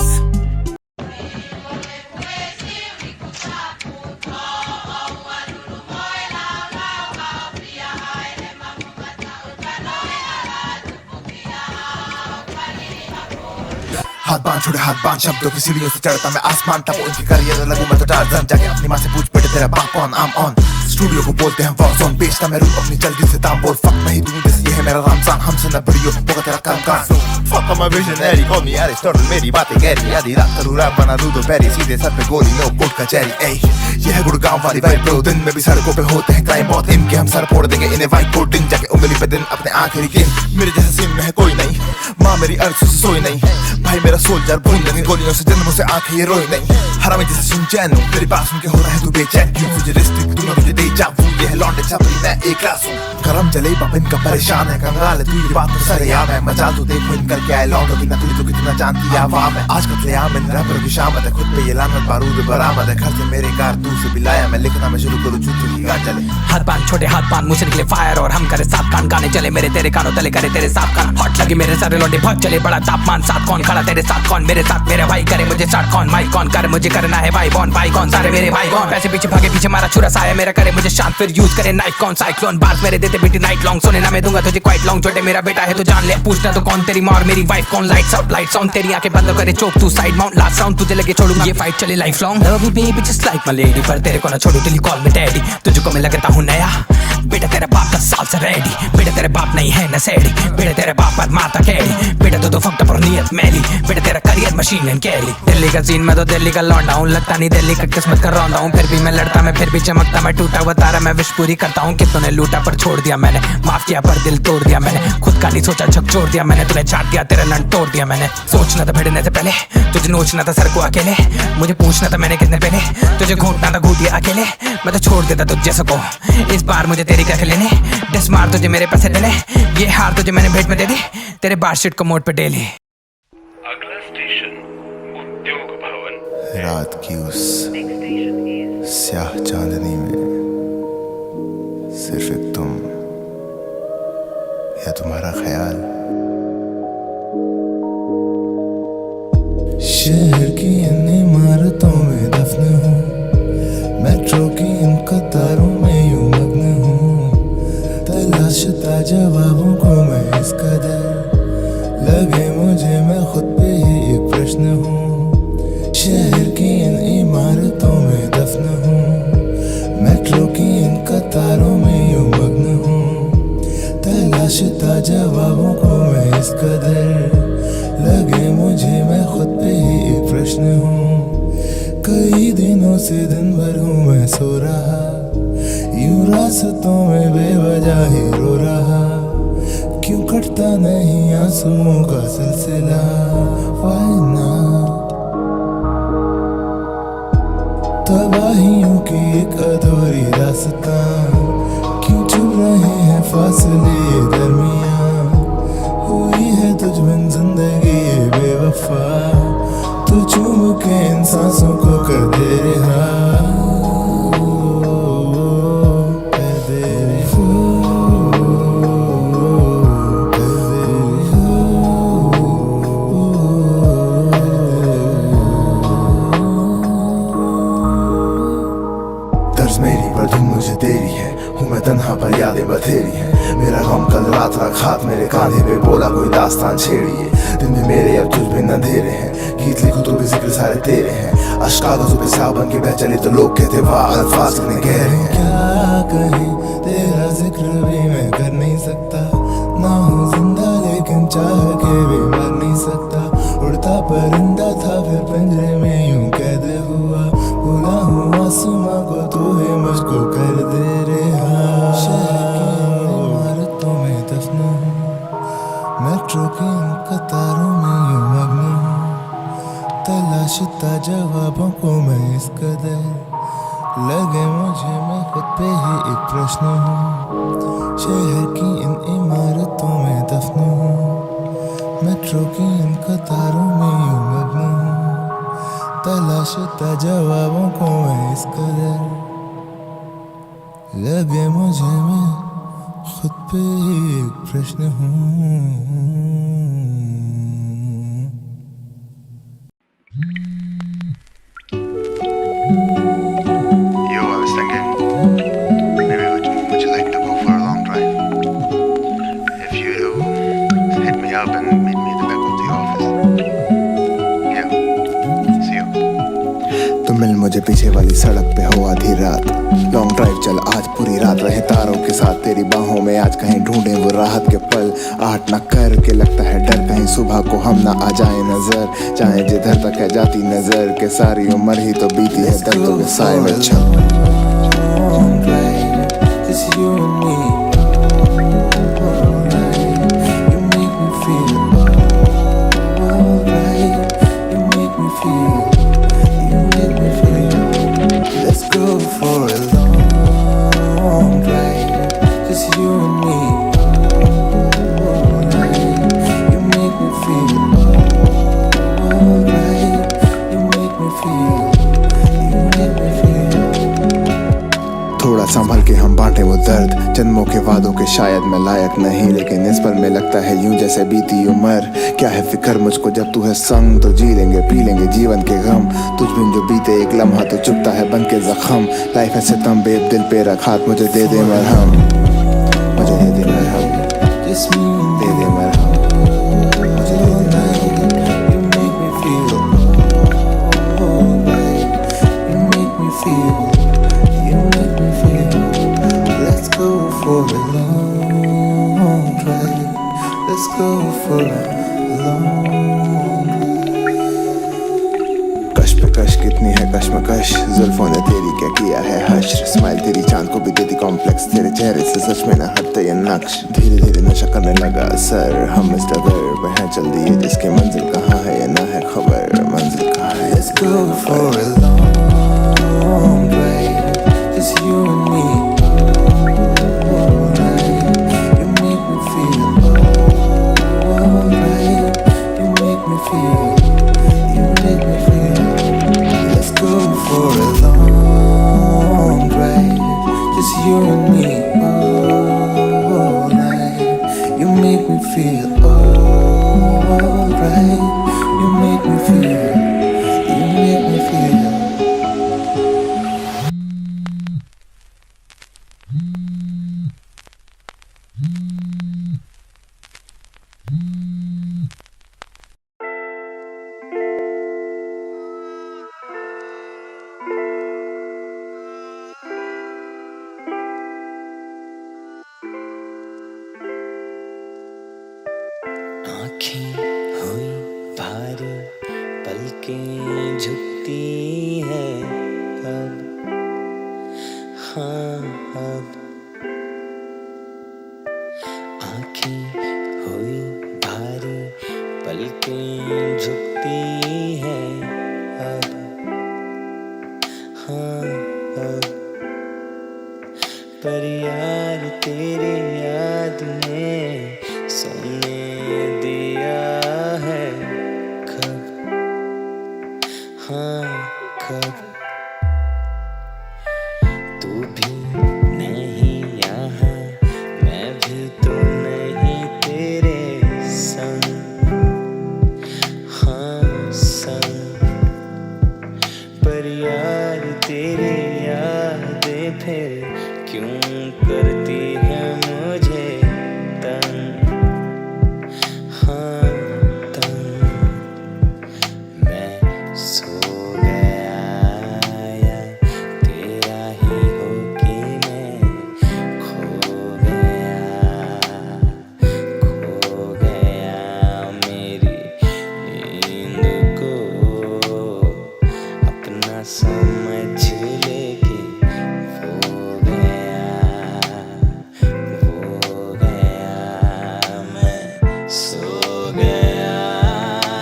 हाथ बांध छोड़े हाथ बांध, शब्दों की सीढ़ियों से चढ़ता मैं आसमान, तब उनकी करियर लगूं मैं तो टार्जन। जाके अपनी माँ से पूछ बेटे तेरा बाप कौन, आम ऑन स्टूडियो को बोलते हैं वॉर जोन, बेचता मैं रूप अपनी जल्दी से दाम, बोल फक नहीं दूं जैसे ये है मेरा रमजान, हमसे न बढ़ियो होगा तेरा काम कान। Fuck I'm a visionary, call me Aristotle, मेरी बातें गहरी, आधी रात करूँ रैप बना दूं दोपहरी, सीधे सर पे गोली नो कोट कचहरी। एय ये है गुड़गांव वाली वाइब ब्रो, दिन में भी सड़कों पे होते हैं क्राइम बहुत, इनके हम सर फोड़ देंगे इन्हें वाइट कोट, दिन जाके उंगली पे दिन अपने आखिरी गेम, मेरे जैसे सीन में है कोई नहीं, माँ मेरी अरसों से सोई नहीं, भाई मेरा सोल्जर भूल नहीं, गोलियों से जन्मों से आंखें ये रोई नहीं, हरामी जैसे सुन चैन हूँ, तेरी बात सुन के हो रहा है तू बेचैन, क्यों तुझे रिस्ट्रिक्ट दूंगा तुझे दे जाऊँ, ये है लौंडे छपरी मैं एक क्लास हूँ, गरम जले बाप इनका परेशान है, कंगाल है तू ये बात तो सरेआम है, मचा तू देखो इनकर क्या है, लौंडो की नकली तो कितना जानती है आवाम है, आज कत्लेआम इन रैपरों की शामत है, खुद पे ये लानत बारूद बरामद है, घर से मेरे कारतूस से बिलाया मैं, लिखना मैं शुरू करूँ जूते की गान चले, हाथ बांध छोटे हाथ बांध, मुझसे निकले फायर और हम करे साथ कान, गाने चले मेरे तेरे कानों तले करे तेरे साथ कान, हॉट लगी मेरे सारे लौंडे भाग चले, बड़ा तापमान साथ कौन खड़ा तेरे साथ कौन, मेरे साथ मेरे भाई करे मुझे स्टार्ट कौन, माइक कौन कर मुझे करना है भाई बॉन, भाई कौन सारे मेरे भाई कौन, पैसे पीछे भागे पीछे मारा छुरा साया मेरा करे मुझे शांत, फिर यूज करे नाइफ कौन, साइक्लोन बार्स मेरे देते बेटी नाइट लॉन्ग, सोने ना मैं दूंगा तुझे क्वाइट लॉन्ग, छोटे मेरा बेटा है तो जान ले, पूछना तो कौन तेरी माँ और मेरी वाइफ कौन, लाइट्स आउट लाइट्स ऑन, तेरी आंखें बंद करे चोक तू साइड माउंट, लास्ट राउंड तुझे लगे छोड़ूंगा, ये फाइट चले life long, love you baby just like my lady, पर तेरे को ना छोड़ू टिल कॉल मी डैडी, तुझको मैं लगता हूँ नया, बेटा तेरा बाप 10 साल से रेडी, बेटा तेरे बाप नहीं है नशेड़ी, बेटा तेरे बाप पर माता कैडी, बेटा तो फक्त पर नियत मैली, बेटा तेरा career machine and carry, Delhi का सीन मैं तो दिल्ली का लौंडा हूँ, लगता नहीं दिल्ली का किस्मत का रौंदा हूँ, फिर भी मैं लड़ता मैं फिर भी चमकता मैं, टूटा हुआ तारा मैं विश पूरी करता हूँ, कि तूने लूटा पर छोड़ दिया मैंने, माफ किया पर दिल तोड़ दिया मैंने, खुद का नहीं सोचा झक छोड़ दिया मैंने, तूने चाट दिया तेरा लन तोड़ दिया मैंने, सोचना था भिड़ने से पहले तुझे नोचना था सर को अकेले, मुझे पूछना था मैंने कितने पहले तुझे घूटना था घूटिया अकेले, मैं तो छोड़ देता तुझ जैसे को, इस बार मुझे तेरी क्या लेने, डिस मार तुझे मेरे पैसे देने, ये हार तुझे मैंने भेंट में दे दी, तेरे बारशीट को मोड पे डेली। अगला स्टेशन उद्योग भवन। रात की उस स्याह चांदनी में सिर्फ एक तुम या तुम्हारा ख्याल, शहर की इन इमारतों में दफन हूँ, मेट्रो की इन कतारों में यूं मग्न हूँ, तलाशता जवाबों को मैं इस कदर, लगे मुझे मैं खुद पे ही एक प्रश्न हूँ, शहर की इन इमारतों में दफन हूँ, मेट्रो की इन कतारों में यूं मग्न हूँ, तलाशता जवाबों को मैं इस कदर, लगे मुझे मैं खुद पे ही एक प्रश्न हूँ, कई दिनों से दिन भर हूँ मैं सो रहा, यूं रास्तों में बेवजह ही रो रहा, क्यों कटता नहीं आंसुओं का सिलसिला, Why not? तबाहियों की एक अधूरी दास्तां, क्यों चुभ रहे हैं फासले दरमियां, हुई है तुझ बिन जिंदगी बेवफा, तू चूम के इन सांसों को कर दे रहा, कर दे दर्ज मेरी पर तुम मुझे तेरी है, हूँ मैं तन्हा पर यादें बथेरी हैं, मेरा गम कल रात रख हाथ मेरे कांधे पे, बोला कोई दास्तान छेड़िए, दिन में मेरे अब तुझ बिन अंधेरे हैं, गीत लिखो तो भी जिक्र सारे तेरे हैं, अश्क कागजों पे स्याह बन के बह चले तो लोग कहते वाह अल्फाज कितने गहरे हैं, क्या कहीं तेरा जिक्र भी मैं कर नहीं सकता, ना हूँ जिंदा लेकिन चाह के भी मर नहीं सकता, उड़ता परिंदा था फिर पिंजरे में यूं कैद हुआ, भूला हूँ आसमां को तू है मुझको कर दे रहा, इमारतों में दफन हूँ, मेट्रो की इन कतारों में यूं मग्न हूँ, तलाशता जवाबों को मैं इस कदर, लगे मुझे मैं खुद पे ही एक प्रश्न हूँ, शहर की इन इमारतों में दफन हूँ, मेट्रो की इन कतारों में यूं मग्न हूँ, तलाशता जवाबों को मैं इस कदर, लगे मुझे मैं खुद पे ही एक प्रश्न हूँ। Yo, I was thinking, maybe would you like to go for a long drive? If you do, hit me up and meet me at the back of the office. सड़क पे हो आधी रात, लॉन्ग ड्राइव चल आज पूरी रात, रहे तारों के साथ तेरी बाहों में आज, कहीं ढूंढे वो राहत के पल, आहट न कर के लगता है डर, कहीं सुबह को हम ना आ जाए नजर, चाहे जिधर तक है जाती नजर, के सारी उम्र ही तो बीती है दर्दों के साए में छल। Just you and me. You make me feel alright. You make me feel. Let's go for a long ride. Just you and me. You make me feel alright. You make me feel. थोड़ा संभल के हम बांटे वो दर्द, जन्मों के वादों के शायद मैं लायक नहीं, लेकिन इस पल में लगता है यूं जैसे बीती उम्र। क्या है फिक्र मुझको जब तू है संग, तो जी लेंगे पी लेंगे जीवन के गम, तुझ बिन जो बीते एक लम्हा तो चुपता है बन के जख्म। लाइफ है सितम बेब दिल पे रख हाथ, मुझे दे दे मरहम, मुझे दे दे मरहम, दे दे मरहम, मुझे दे दे मरहम। You make me feel alright. You make me feel. Let's go for a long drive. Let's go for a long drive. कश पे कश कितनी है कशमकश, जुल्फों ने तेरी क्या किया है हश्र, स्माइल तेरी चांद को भी देती कॉम्प्लेक्स, तेरे चेहरे से सच में ना हटते ये नक्श। धीरे धीरे नशा करने लगा असर, हम इस डगर पे हैं चल दिए, जिसकी मंजिल कहाँ है ये ना है खबर, मंजिल कहाँ है। Let's go for a long drive. Just you and me. You make me feel alright. You make me feel. Let's go for a long ride. Just you and me all night. You make me feel alright. You make me feel. You make me feel. आँखें हुई भारी, पलकें झुकती है अब, हाँ अब। आँखें हुई भारी, पलकें झुकती है अब, हाँ अब। पर यार तेरी याद में सोने दिया है कब, हाँ कब। तू भी नहीं यहाँ, मैं भी तो नहीं तेरे संग, हाँ संग। पर यार तेरी यादें फिर क्यों करती है मुझे तंग, हाँ तंग। मैं सो गया या तेरा ही हो कि मैं खो गया मेरी नींद को अपना समझ लेके वो गया मैं सो गया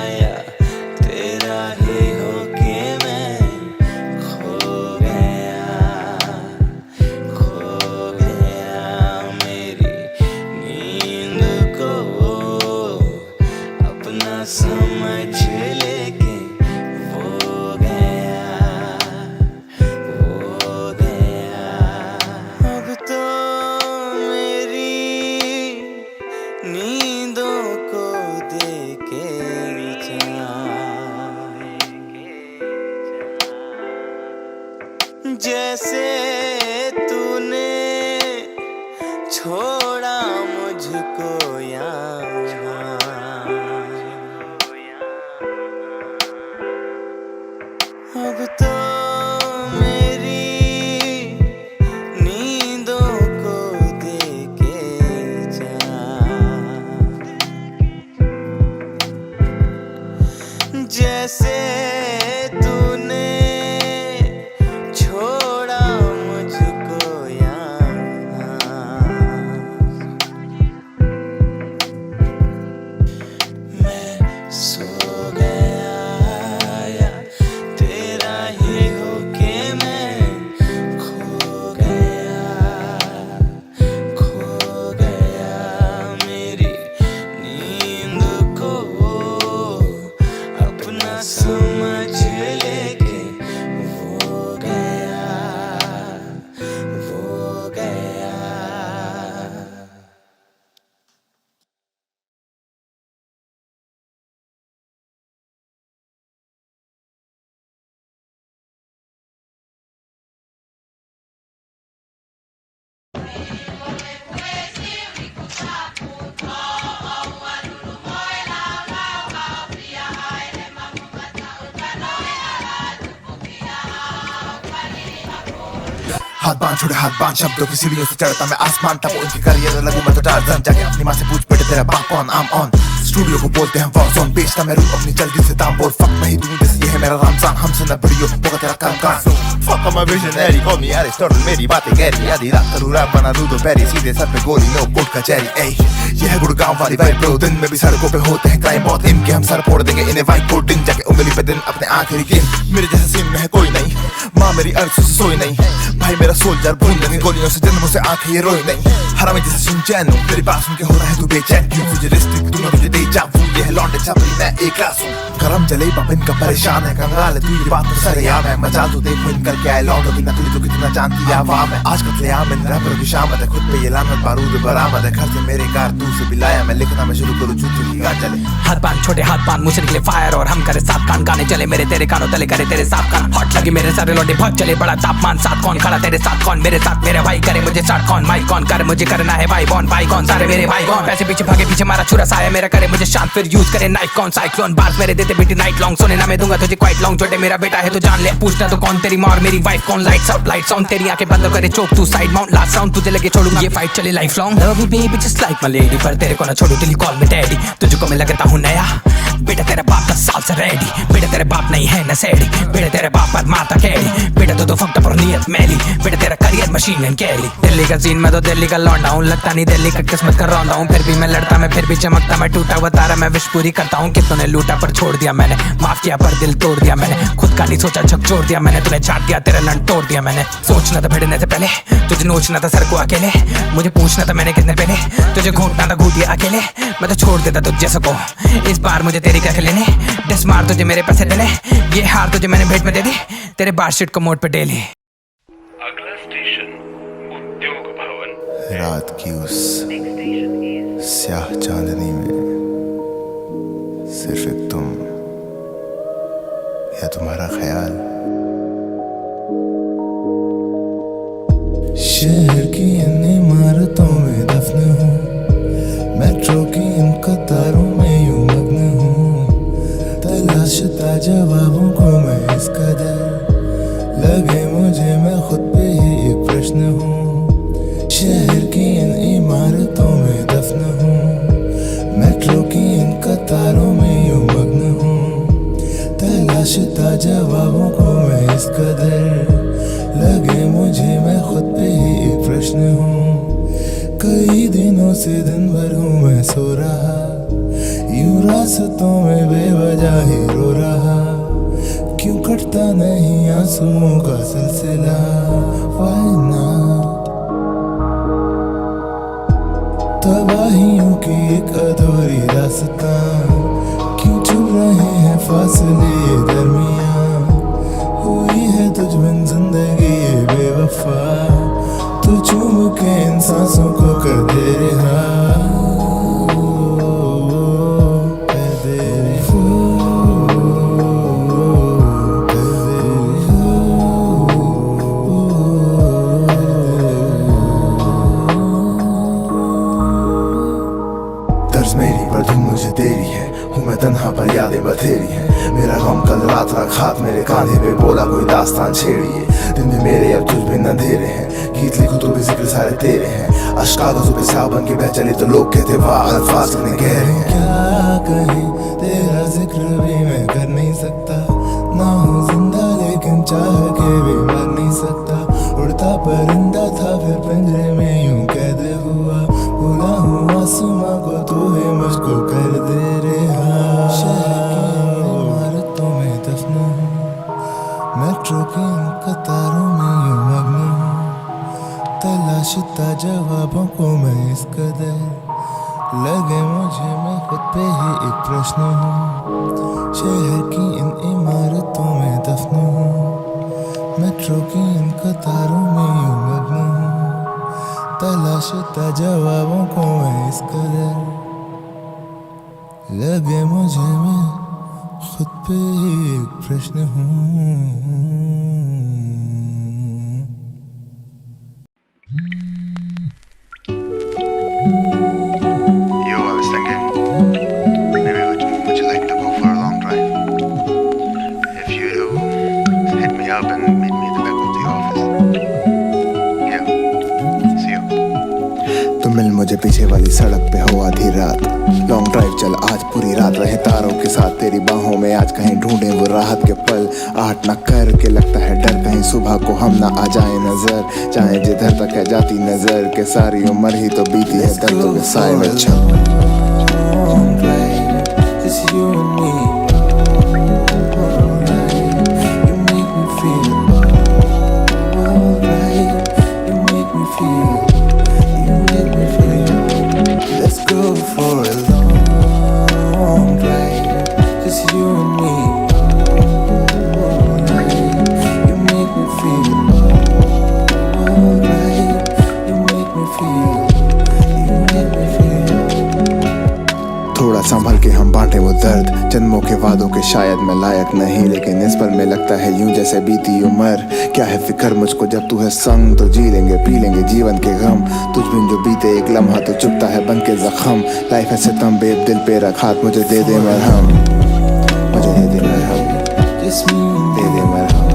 या तेरा ही हो कि मैं खो गया मेरी नींद को अपना समझ लेके वो गया। अब तो मेरी नींदों को देके जैसे तूने छोड़ा मुझको यहाँ, अब तो मेरी हाथ बांध छोड़े हाथ बांध, शब्दों की सीढ़ियों से चढ़ता मैं आसमान, तब उनके करियर लगू मैं तो टार्जन। जाके अपनी माँ से पूछ बेटे तेरा बाप कौन, आम ऑन स्टूडियो को बोलते हैं वॉर जोन, बेचता मैं रूप अपनी जल्दी से दाम बोल, फक मैं ही दूं जैसे ये है मेरा रमजान, हमसे न बड़ियो होगा तेरा काम काज। Fuck I'm a visionary, call me Aristotle, मेरी बातें गहरी, आधी रात करूँ रैप बना दूं दोपहरी, सीधे सर पे गोली नो कोट कचहरी। ऐ ये है गुड़गांव वाली वाइब ब्रो, दिन में भी सड़कों पे होते हैं क्राइम बहुत, इनके हम सर फोड़ देंगे इन्हें वाइट कोट, दिन जाके उंगली पे दिन अपने आखिरी गेम, मेरे जैसे सीन में है कोई नहीं, माँ मेरी अर्ज़ से सोई नहीं, भाई मेरा सोल्जर भूल नहीं, गोलियों से जन्मों से आंखें ये रोई नहीं, हरामी जैसे सुन चैन हूँ, मेरी बात सुन के हो रहा है तू बेचैन, क्यों फ्यूचरिस्टिक तूने मुझे दे जाऊँ, ये है लौंडे छपरी मैं एक क्लास हूँ, करम चले बाप इनका परेशान है, कंगाल है तू ये बात तो सरेआम है, मचा तो देखो इनकर क्या है लौंडो की नकली तो कितना जानती है आवाम है, आज कत्लेआम इन रैपरों की शामत है, खुद पे ये लानत बारूद बरामद है, घर से मेरे कारतूस से बिलाया मैं, लिखना मैं शुरू करूँ चूचू की गान चले, हाथ बांध छोटे हाथ बांध, मुझसे निकले फायर और हम करे साथ कान, गाने चले मेरे तेरे कानों तले करे तेरे साथ कान, हॉट लगे मेरे सारे लौंडे भाग चले बड़ा तापमान, साथ कौन खड़ा तेरे साथ कौन, मेरे साथ मेरे भाई करे मुझे साथ कौन, माई कौन करे मुझे करना है भाई बॉन, भाई कौन सारे मेरे भाई कौन, पैसे पीछे भागे पीछे मारा छुरा साया मेरा करे मुझे शांत, फिर यूज करे नाइफ कौन, साइक्लोन बात मेरे देते बेटी नाइट लॉन्ग, सोने ना मैं दूंगा तुझे क्वाइट लॉन्ग, छोटे मेरा बेटा है तो जान ले, पूछना तो कौन तेरी माँ और मेरी वाइफ कौन, लाइट्स आउट लाइट्स ऑन, तेरी आंखें बंद करे चोक तू साइड माउंट, लास्ट राउंड तुझे लगे छोड़ूंगा, ये फाइट चले life long, love you baby just like my lady, पर तेरे को ना छोड़ू till you call me daddy, तुझको मैं लगता हूँ नया, बेटा तेरा बाप 10 साल से रेडी, बेटा तेरे बाप नहीं है नशेड़ी, बेटा तेरे बाप पर माता कैडी, बेटा तो फक्ट पर नियत मैली, बेटा तेरा career machine gun carry, Delhi का सीन मैं तो दिल्ली का लौंडा हूँ, लगता नहीं दिल्ली का किस्मत का रौंदा हूँ, फिर भी मैं लड़ता मैं फिर भी चमकता मैं, टूटा हुआ तारा मैं विश पूरी करता हूँ, कितनों ने लूटा पर छोड़ दिया मैंने, माफ किया पर दिल तोड़ दिया मैंने, खुद का नहीं सोचा झकझोर दिया मैंने, तूने चाट दिया तेरा लन तोड़ दिया मैंने, सोचना था भिड़ने से पहले, तुझे नोचना था सर को अकेले, मुझे पूछना था मैंने कितने पहले, तुझे घूटना था घूटिया अकेले, मैं तो छोड़ देता तुझ जैसे को, इस बार मुझे तेरी क्या लेने, डिस मार तुझे मेरे पैसे डले, ये हार तुझे मैंने भेंट में दे दी, तेरे बारशीट को मोड पे डेली। अगला स्टेशन उद्योग भवन। रात की उस स्याह चांदनी में सिर्फ एक तुम या तुम्हारा ख्याल, शहर की इन इमारतों में दफन हूँ, मेट्रो की इन कतारों में यूं मग्न हूँ, तलाशता जवाबों को मैं इस कदर, लगे मुझे मैं खुद पे ही एक प्रश्न हूँ, शहर की इन इमारतों में दफन हूँ, मेट्रो की इन कतारों में यूं मग्न हूँ, तलाशता जवाबों को मैं इस कदर, लगे मुझे मैं खुद पे ही एक प्रश्न हूँ, कई दिनों से दिन भर हूँ मैं सो रहा, यूं रास्तों में बेवजह ही रो रहा, क्यों कटता नहीं आंसुओं का सिलसिला, Why not? तबाहियों की एक अधूरी रास्ता, क्यों चुभ रहे हैं फासले दरमियां, हुई है तुझ बिन जिंदगी ये बेवफा, तू चूम के इन सांसों को कर दे रहा, मेरी पर धुन मुझे तेरी है, हूँ मैं तन्हा पर यादें बथेरी है, मेरा गम कल रात रख हाथ मेरे कांधे पे, बोला कोई दास्तान छेड़िए, दिन भी मेरे अब तुझ बिन अंधेरे हैं, गीत लिखूं तो भी जिक्र सारे तेरे हैं, अश्क कागज़ों पे स्याह बन के बह चले तो लोग कहते वाह अल्फाज कितने गहरे हैं, क्या कहें तेरा जिक्र भी मैं कर नहीं सकता, ना हूँ जिंदा लेकिन चाह के भी मर नहीं सकता, उड़ता परिंदा था फिर पिंजरे में यूं कैद हुआ, भूला हूँ आसमां को तू ही मुझको कर दे रहा, शहर की इमारतों में दफन हूँ, मेट्रो की इन कतारों में यूं मग्न हूँ, तलाशता जवाबों को मैं इस कदर, लगे मुझे मैं खुद पे ही एक प्रश्न हूँ, शहर की इन इमारतों में दफन हूँ, मेट्रो की इन कतारों में यूं मग्न हूँ, तलाशता जवाबों को मैं इस कदर, लगे मुझे मैं खुद पे ही एक प्रश्न हूँ। Yo, I was thinking, maybe would you like to go for a long drive? If you do, hit me up and meet me at the back of the office. मिल मुझे पीछे वाली सड़क पे हो आधी रात। लॉन्ग ड्राइव चल आज पूरी रात रहे तारों के साथ तेरी बाहों में, आज कहीं ढूंढे वो राहत के पल। आहट न करके लगता है डर कहीं सुबह को हम ना आ जाए नजर, चाहे जिधर तक है जाती नजर के सारी उम्र ही तो बीती है दर्दों के साए में छल। थोड़ा संभल के हम बांटे वो दर्द, जन्मों के वादों के शायद मैं लायक नहीं, लेकिन इस पर में लगता है यूं जैसे बीती उम्र। क्या है फिक्र मुझको जब तू है संग, तो जी लेंगे पी लेंगे जीवन के गम। तुझ बिन जो बीते एक लम्हा तो चुपता है बन के जख्म। लाइफ है सितम बेब दिल पे रख हाथ, मुझे दे दे मरहम, मुझे दे दे मरहम, दे दे मरहम।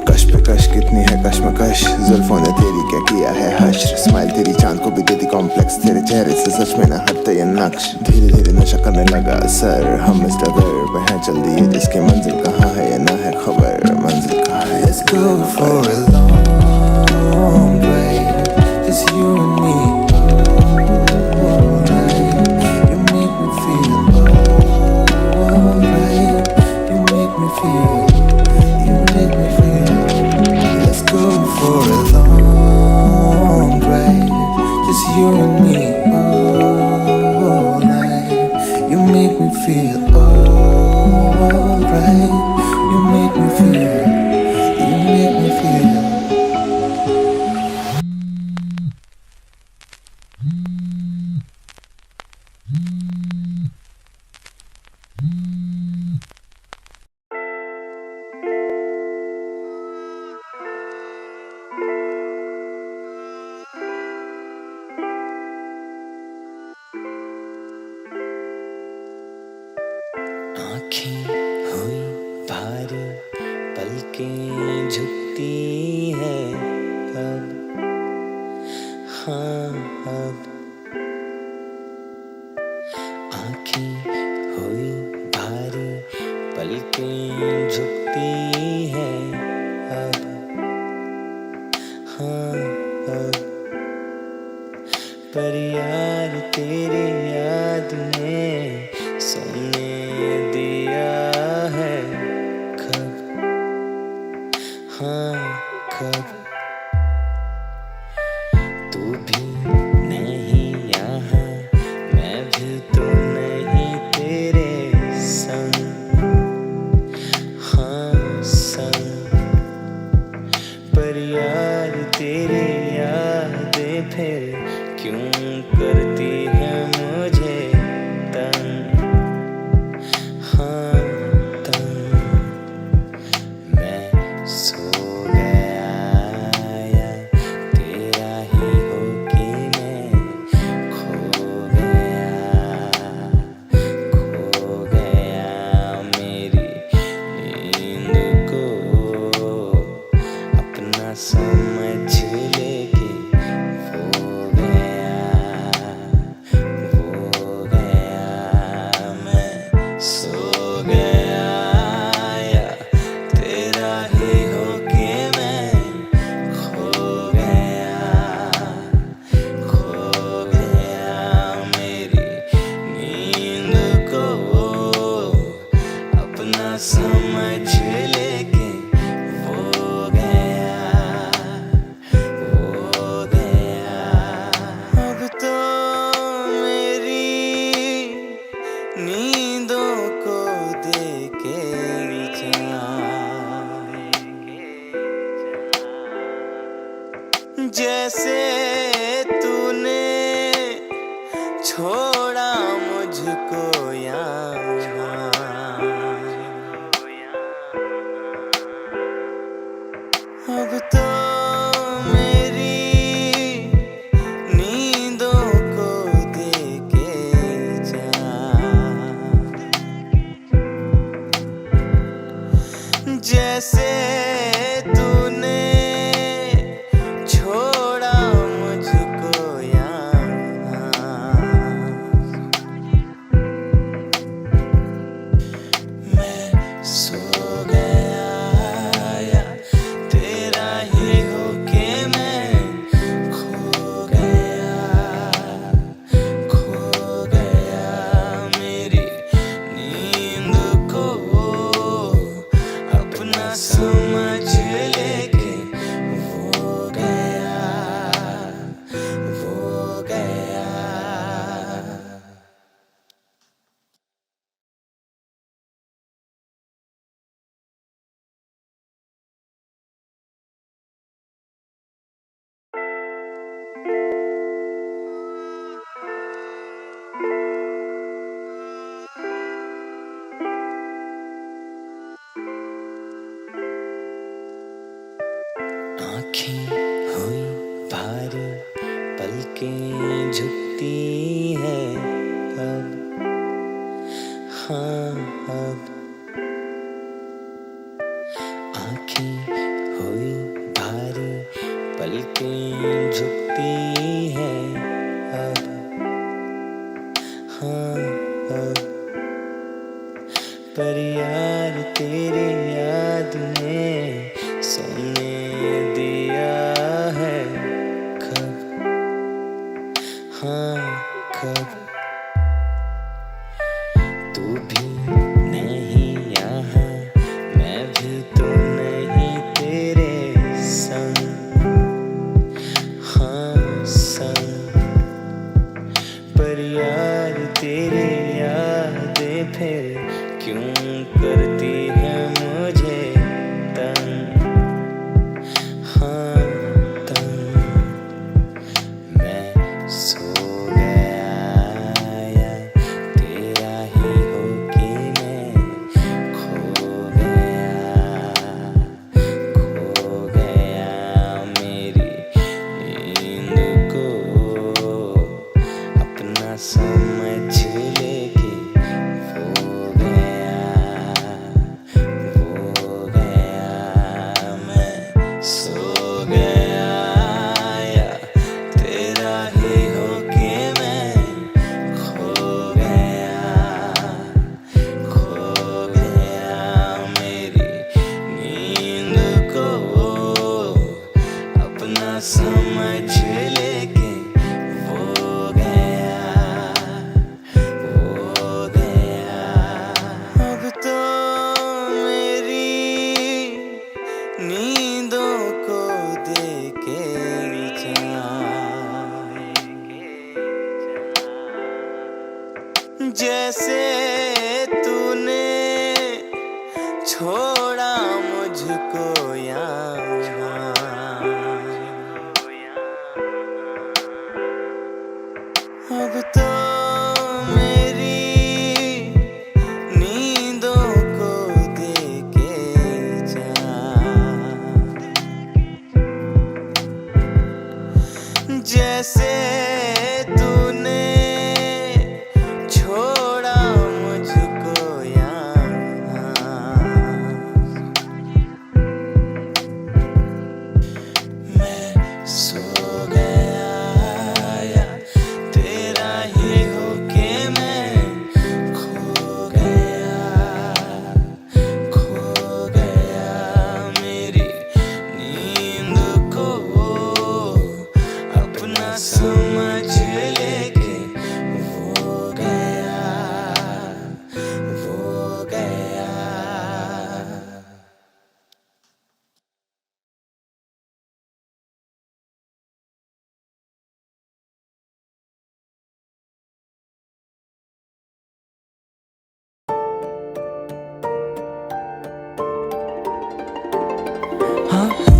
कश पे कश कितनी है कश्मकश, जुल्फों ने तेरी क्या किया है हश्र। स्माइल तेरी चांद को भी देती कॉम्प्लेक्स, तेरे चेहरे से सच में ना हटते ये नक्श। धीरे धीरे नशा करने लगा असर, हम इस डगर पे हैं चल दिए जिसकी मंजिल कहाँ है ये ना है खबर, मंजिल कहाँ है। Let's go for a long ride, just you and me. You and me all night. You make me feel alright. You make me feel. You make me feel. आँखें हुई भारी, पलकें झुकती है अब, हाँ अब। आँखें हुई भारी, पलकें झुकती है अब, हाँ अब। पर यार तेरी याद में सोने दिया है कब, हाँ कब। तू भी नहीं यहाँ, मैं भी तो नहीं तेरे संग, हाँ संग। पर यार तेरी यादें फिर क्यों करती है मुझे तंग, हाँ तंग। मैं सो गया या तेरा ही हो कि मैं खो गया मेरी नींद को अपना समझ लेके वो गया मैं सो गया या तेरा ही हो के मैं खो गया मेरी नींद को अपना समझ लेके वो गया अब तो मेरी नींदों को देके जैसे तूने छोड़ा मुझको यहाँ, अब तो आँखें हुई भारी, पलकें झुकती है अब, हाँ अब। आँखें हुई भारी, पलकें झुकती है अब, हाँ अब। पर यार तेरे याद में सोने दिया है कब, हाँ कब। तू भी नहीं यहाँ, मैं भी तो नहीं तेरे संग, हाँ संग। पर यार तेरी यादें फिर क्यों करती है मुझे तंग, हाँ तंग। मैं सो गया या तेरा ही हो कि मैं खो गया मेरी नींद को अपना समझ लेके वो गया मैं सो गया या तेरा ही हो के मैं खो गया मेरी नींद को अपना समझ लेके वो गया अब तो मेरी नींदों को देके जैसे तूने छोड़ा मुझको यहाँ, अब तो मेरी नींदों को देके जा, जैसे तूने छोड़ा मुझको यहाँ। मैं सो गया या तेरा ही हो के मैं खो गया मेरी नींद को अपना समझ लेके वो गया।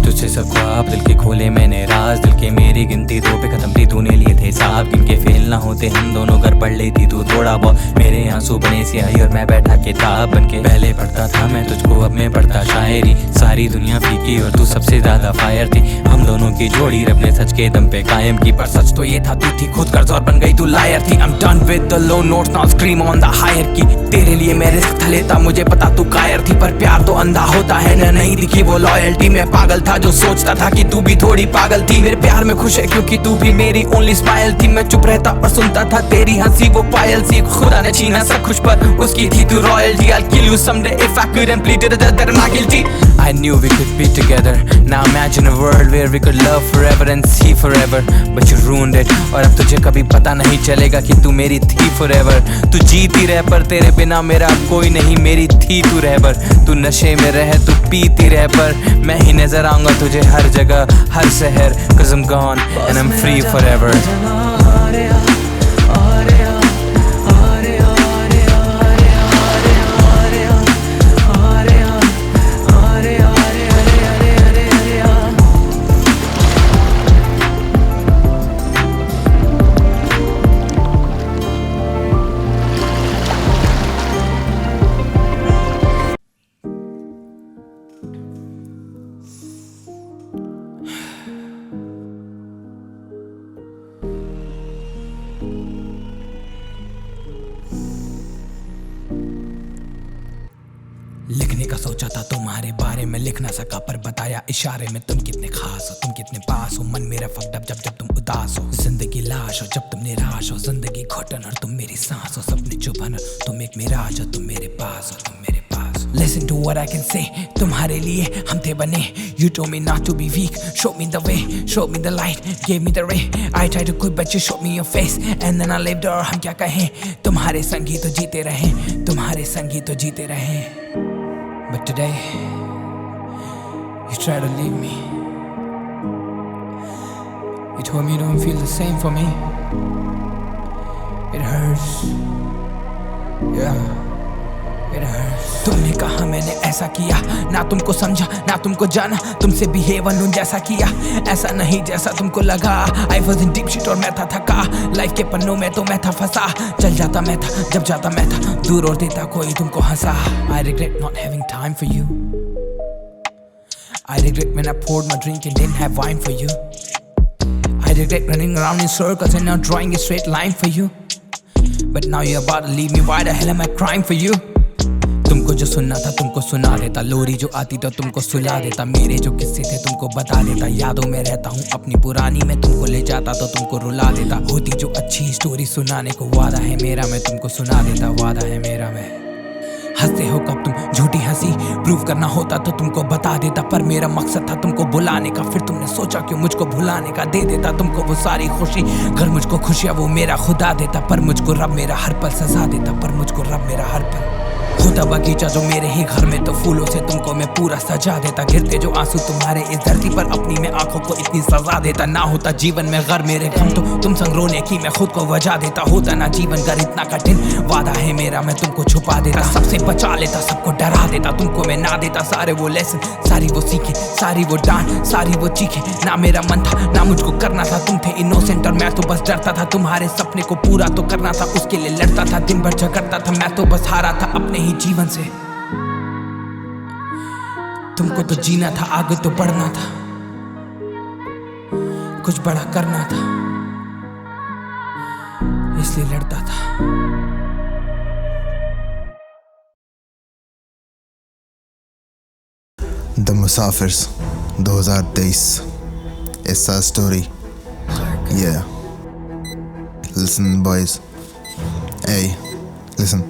तुझसे सब ख्वाब दिल के खोले मैंने राज, दिल के मेरी गिनती 2 पे खत्म थी, तूने लिए थे साहब गिन के फेल ना होते हम दोनों घर पढ़ लेती तू थोड़ा बहुत। मेरे आंसू बने स्याही और मैं बैठा किताब बन के, पहले पढ़ता था मैं तुझको अब मैं पढ़ता शायरी। सारी दुनिया फीकी और तू सबसे ज्यादा फायर थी, हम दोनों की जोड़ी रब ने सच के दम पे कायम की। पर सच तो ये था तू थी खुद कर्ज और बन गई तू लायर थी। I'm done with the low notes now scream on the higher key। तेरे लिए मैं रिस्क था लेता, मुझे पता तू कायर थी, पर प्यार तो अंधा होता है ना, नहीं दिखी वो लॉयल्टी। मैं पागल था जो सोचता था कि तू भी थोड़ी पागल थी। मेरे प्यार में खुश है क्योंकि तू भी मेरी ओनली स्माइल थी। मैं चुप रहता और सुनता था तेरी हंसी वो पायल सी। खुदा ने छीना सब खुश पर उसकी थी तू royalty. I'll kill you someday if I couldn't plead to the that I'm not guilty। I knew we could be together, now imagine a world where we could love forever and see forever, but you ruined it। और अब तुझे कभी पता नहीं चलेगा कि तू मेरी थी forever। तू जीती रह पर तेरे बिना मेरा कोई नहीं, मेरी थी तू रहबर। तू नशे में रह तू पीती रह पर मैं ही नजर आऊंगा तुझे हर जगह हर शहर। 'Cause I'm gone and I'm free forever। सोचा था तुम्हारे बारे में लिख ना सका, पर बताया इशारे में तुम कितने खास हो, तुम कितने पास हो। मन मेरा फक्ड अप जब तुम उदास हो, जिंदगी लाश हो जब तुम निराश हो, जिंदगी घुटन और तुम मेरी सांस हो, सपने चुभन तुम एक मिराज हो, तुम मेरे पास हो, तुम मेरे पास। Listen to what I can say, तुम्हारे लिए हम थे बने। You told me not to be weak, showed me the way, showed me the light, gave me the ray. I tried to quit but you showed me your face, and then I lived। और हम क्या कहें, तुम्हारे संग ही तो जीते रहे, तुम्हारे संग ही तो जीते रहे। But today you try to leave me, you told me you don't feel the same for me, it hurts, yeah, it hurts। तुमने कहा मैंने ऐसा किया, ना तुमको समझा ना तुमको जाना, तुमसे बिहेव अनून जैसा किया, ऐसा नहीं जैसा तुमको लगा। I was in deep shit और मैं था थका, लाइफ के पन्नों में तो मैं था फंसा, चल जाता मैं था जब जाता मैं था दूर और देता कोई तुमको हंसा। I regret not having time for you, I regret when I poured my drink and didn't have wine for you, I regret running around in circles and not drawing a straight line for you, but now you're about to leave me, why the hell am I crying for you। तुमको जो सुनना था तुमको सुना देता, लोरी जो आती तो तुमको सुला देता, मेरे जो किस्से थे तुमको बता देता, यादों में रहता हूँ अपनी पुरानी, मैं तुमको ले जाता तो तुमको रुला देता, होती जो अच्छी स्टोरी सुनाने को वादा है मेरा, मैं तुमको सुना देता, वादा है मेरा। मैं हंसते हो कब तुम झूठी हंसी, प्रूव करना होता तो तुमको बता देता, पर मेरा मकसद था तुमको बुलाने का, फिर तुमने सोचा क्यों मुझको भुलाने का, दे देता तुमको वो सारी खुशी, घर मुझको खुशियाँ वो मेरा खुदा देता, पर मुझको रब मेरा हर पल सजा देता, पर मुझको रब मेरा हर पल। होता बगीचा जो मेरे ही घर में तो फूलों से तुमको मैं पूरा सजा देता, गिरते जो आंसू तुम्हारे इस धरती पर अपनी मैं आंखों को इतनी सजा देता, ना होता जीवन में घर मेरे गम तो तुम संग रोने की मैं खुद को वजह देता, होता ना जीवन घर इतना कठिन, वादा है मेरा मैं तुमको छुपा देता, सबसे बचा लेता सबको डरा देता, तुमको मैं ना देता सारे वो लेसन, सारी वो सीखे, सारी वो डांट, सारी वो चीखे, ना मेरा मन था ना मुझको करना था, तुम थे इनोसेंट और मैं तो बस डरता था, तुम्हारे सपने को पूरा तो करना था, उसके लिए लड़ता था, दिन भर झगड़ता था, मैं तो बस हारा था अपने ही जीवन से। तुमको तो जीना था, आगे तो बढ़ना था, कुछ बड़ा करना था, इसलिए लड़ता था। The Musafirs 2023 It's a story, yeah, listen boys, hey, listen।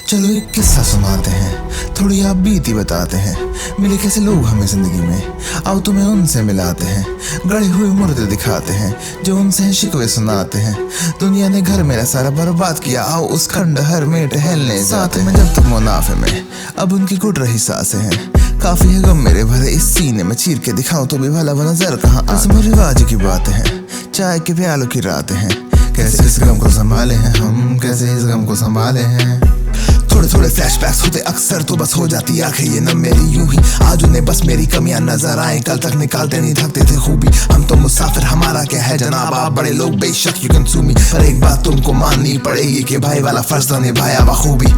चलो एक किस्सा सुनाते हैं, थोड़ी आप बीती बताते हैं, मिले कैसे लोग हमें जिंदगी में, आओ तुम्हें उनसे मिलाते हैं, गड़े हुए मुर्दे दिखाते हैं जो उनसे हैं शिकवे सुनाते हैं, दुनिया ने घर मेरा सारा बर्बाद किया, आओ उस खंडहर में टहलने जाते हैं, जब तक मुनाफे में अब उनकी गुड रही सांसें हैं, काफी है गम मेरे भरे इस सीने में, चीर के दिखाऊं तो भी भला वो नजर कहाँ, रस्म रिवाज की बातें हैं, चाय के प्यालों की रातें हैं, कैसे इस गम को संभाले हैं हम, कैसे इस गम को संभाले हैं। थोड़े थोड़े फ्लैशबैक्स होते अक्सर तो बस हो जाती आंखें ये न मेरी यूं ही, आज उन्हें बस मेरी कमियां नजर आए, कल तक निकालते नहीं थकते थे खूबी, हम तो मुसाफिर हमारा क्या है जनाब, आप बड़े लोग बेशक यू कैन सू मी, पर एक बात तुमको माननी पड़ेगी कि भाई वाला फर्ज तो निभाया बखूबी।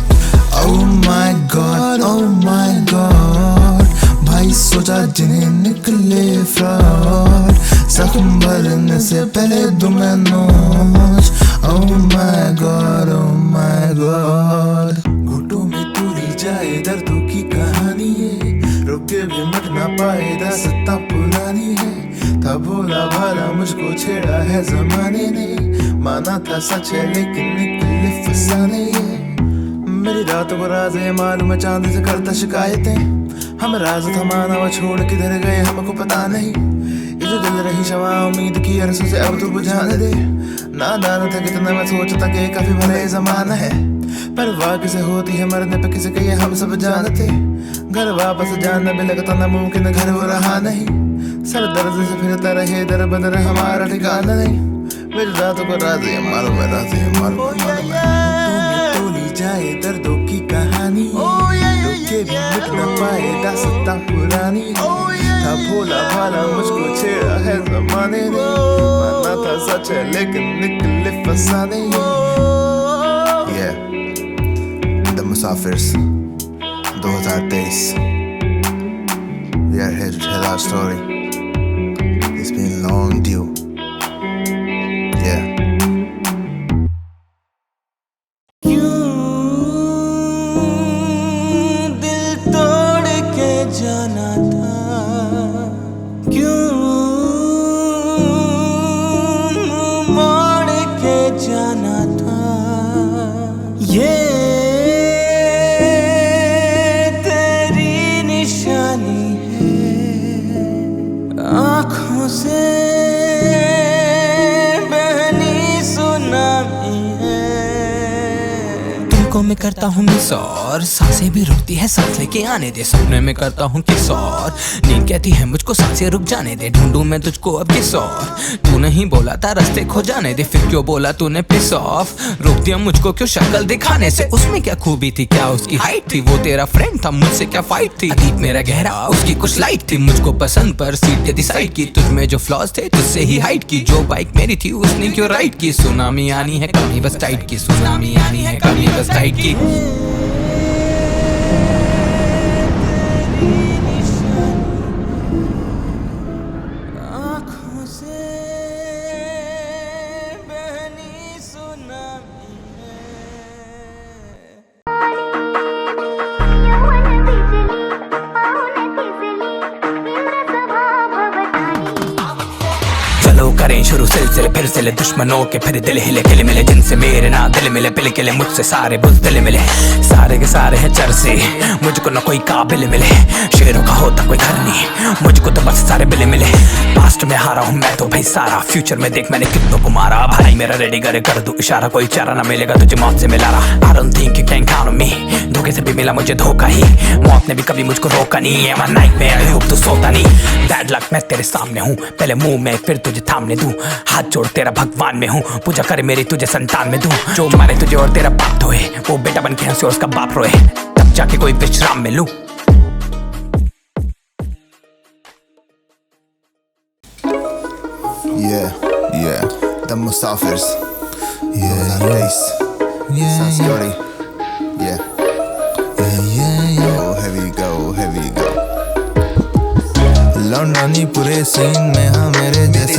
Oh my God, oh my God, भाई सोचा जिन्हें निकले फ्रॉड, जख्म भरने से पहले दुमे नोच। Oh my God, oh my God, घुटों में तूरी जाए दर्दों की कहानी है, रुके भी मट ना पाए दास्तां पुरानी है, था भोला भाला मुझको छेड़ा है जमाने ने, माना था सच है लेकिन निकले फसाने ये, मेरी रातों को राज है मालूम है चांद से करता शिकायतें, हम राज थमाना वो छोड़ किधर गए हमको पता नहीं, ये जो दिल रही शमा उम्मीद की अरसों से अब तो बुझाने दे, नादान था कितना मैं सोचता कि काफी भले जमाना है, पर वाक़ से होती है मरने पे किसी के ये हम सब जानते, घर वापस जाना भी लगता नामुमकिन घर वो रहा नहीं, सर दर्द से फिरता रहे दर बदर हमारा ठिकाना नहीं, मेरी रातों को राज है मालूम है, राज है मालूम है, तोली जाए दर्दों की कहानी, रुके भी मिट न पाए दास्तां पुरानी, था भोला भाला मुझको छेड़ा है जमाने ने, माना था सच है लेकिन निकले फसाने ये। Yeah, The Musafirs 2023, we are here to tell our story, it's been long due, yeah। दिल आँखों से बहनी सुनामी है। तुमको मैं करता हूँ मिस और सांसें भी रुकती है, सांस लेके आने दे। सपने में करता हूँ किस और नींद कहती है मुझको सांसें रुक जाने दे। ढूंढूं मैं तुझको अब किस और, तू नहीं बोला था रास्ते खो जाने दे, फिर क्यों बोला तूने पिस ऑफ। रोक दिया मुझको क्यों शक्ल दिखाने से, उसमें क्या खूबी थी, क्या उसकी हाइट थी। वो तेरा फ्रेंड था, मुझसे क्या फाइट थी। अतीत मेरा गहरा, उसकी कुछ लाइट थी। मुझको पसंद पर सीट डिसाइड की, तुझमें जो फ्लॉज थे तुझसे ही हाइट की। जो बाइक मेरी थी उसने क्यों राइड की। सुनामी आनी है कमी बस टाइट की, सुनामी आनी है कमी बस टाइट की। आँखों से बहनी सुनामी है। चलो करें शुरू सिलसिले फिर सिले, दुश्मनों के फिर दिल हिले। किले मिले जिनसे मेरे ना दिल मिले, पिल किले मुझसे सारे बुज़दिल मिले। सारे के सारे हैं चर्चे, मुझको ना कोई काबिल मिले। शेरों का होता कोई घर नहीं, मुझको तो बस सारे बिले मिले। पास्ट में हारा हूँ मैं तो भाई सारा, फ्यूचर में देख मैंने कितनों को मारा। भाई मेरा रेडी करे कर दूं इशारा, कोई चारा ना मिलेगा तुझे मौत से मिला रहा। I don't think you can count on me, धोखे से भी मिला मुझे धोखा ही। मौत ने भी कभी मुझको रोका नहीं है, मैं नाइटमेयर हूँ तू सोता नहीं। बैड लक मैं तेरे सामने हूँ, पहले मुंह में फिर तुझे थामने दूं। हाथ जोड़ तेरा भगवान में हूँ, पूजा करे मेरी तुझे संतान में दूं। जो मारे तुझे और तेरा बाप धोए, वो बेटा बन के हंसे और उसका बाप रोए, तब जाके कोई विश्राम में लूं। Yeah, the Musafirs. Nice. Sounds scary. Yeah. Oh, here we go. लौंडानी पूरे सीन में, हाँ मेरे जैसे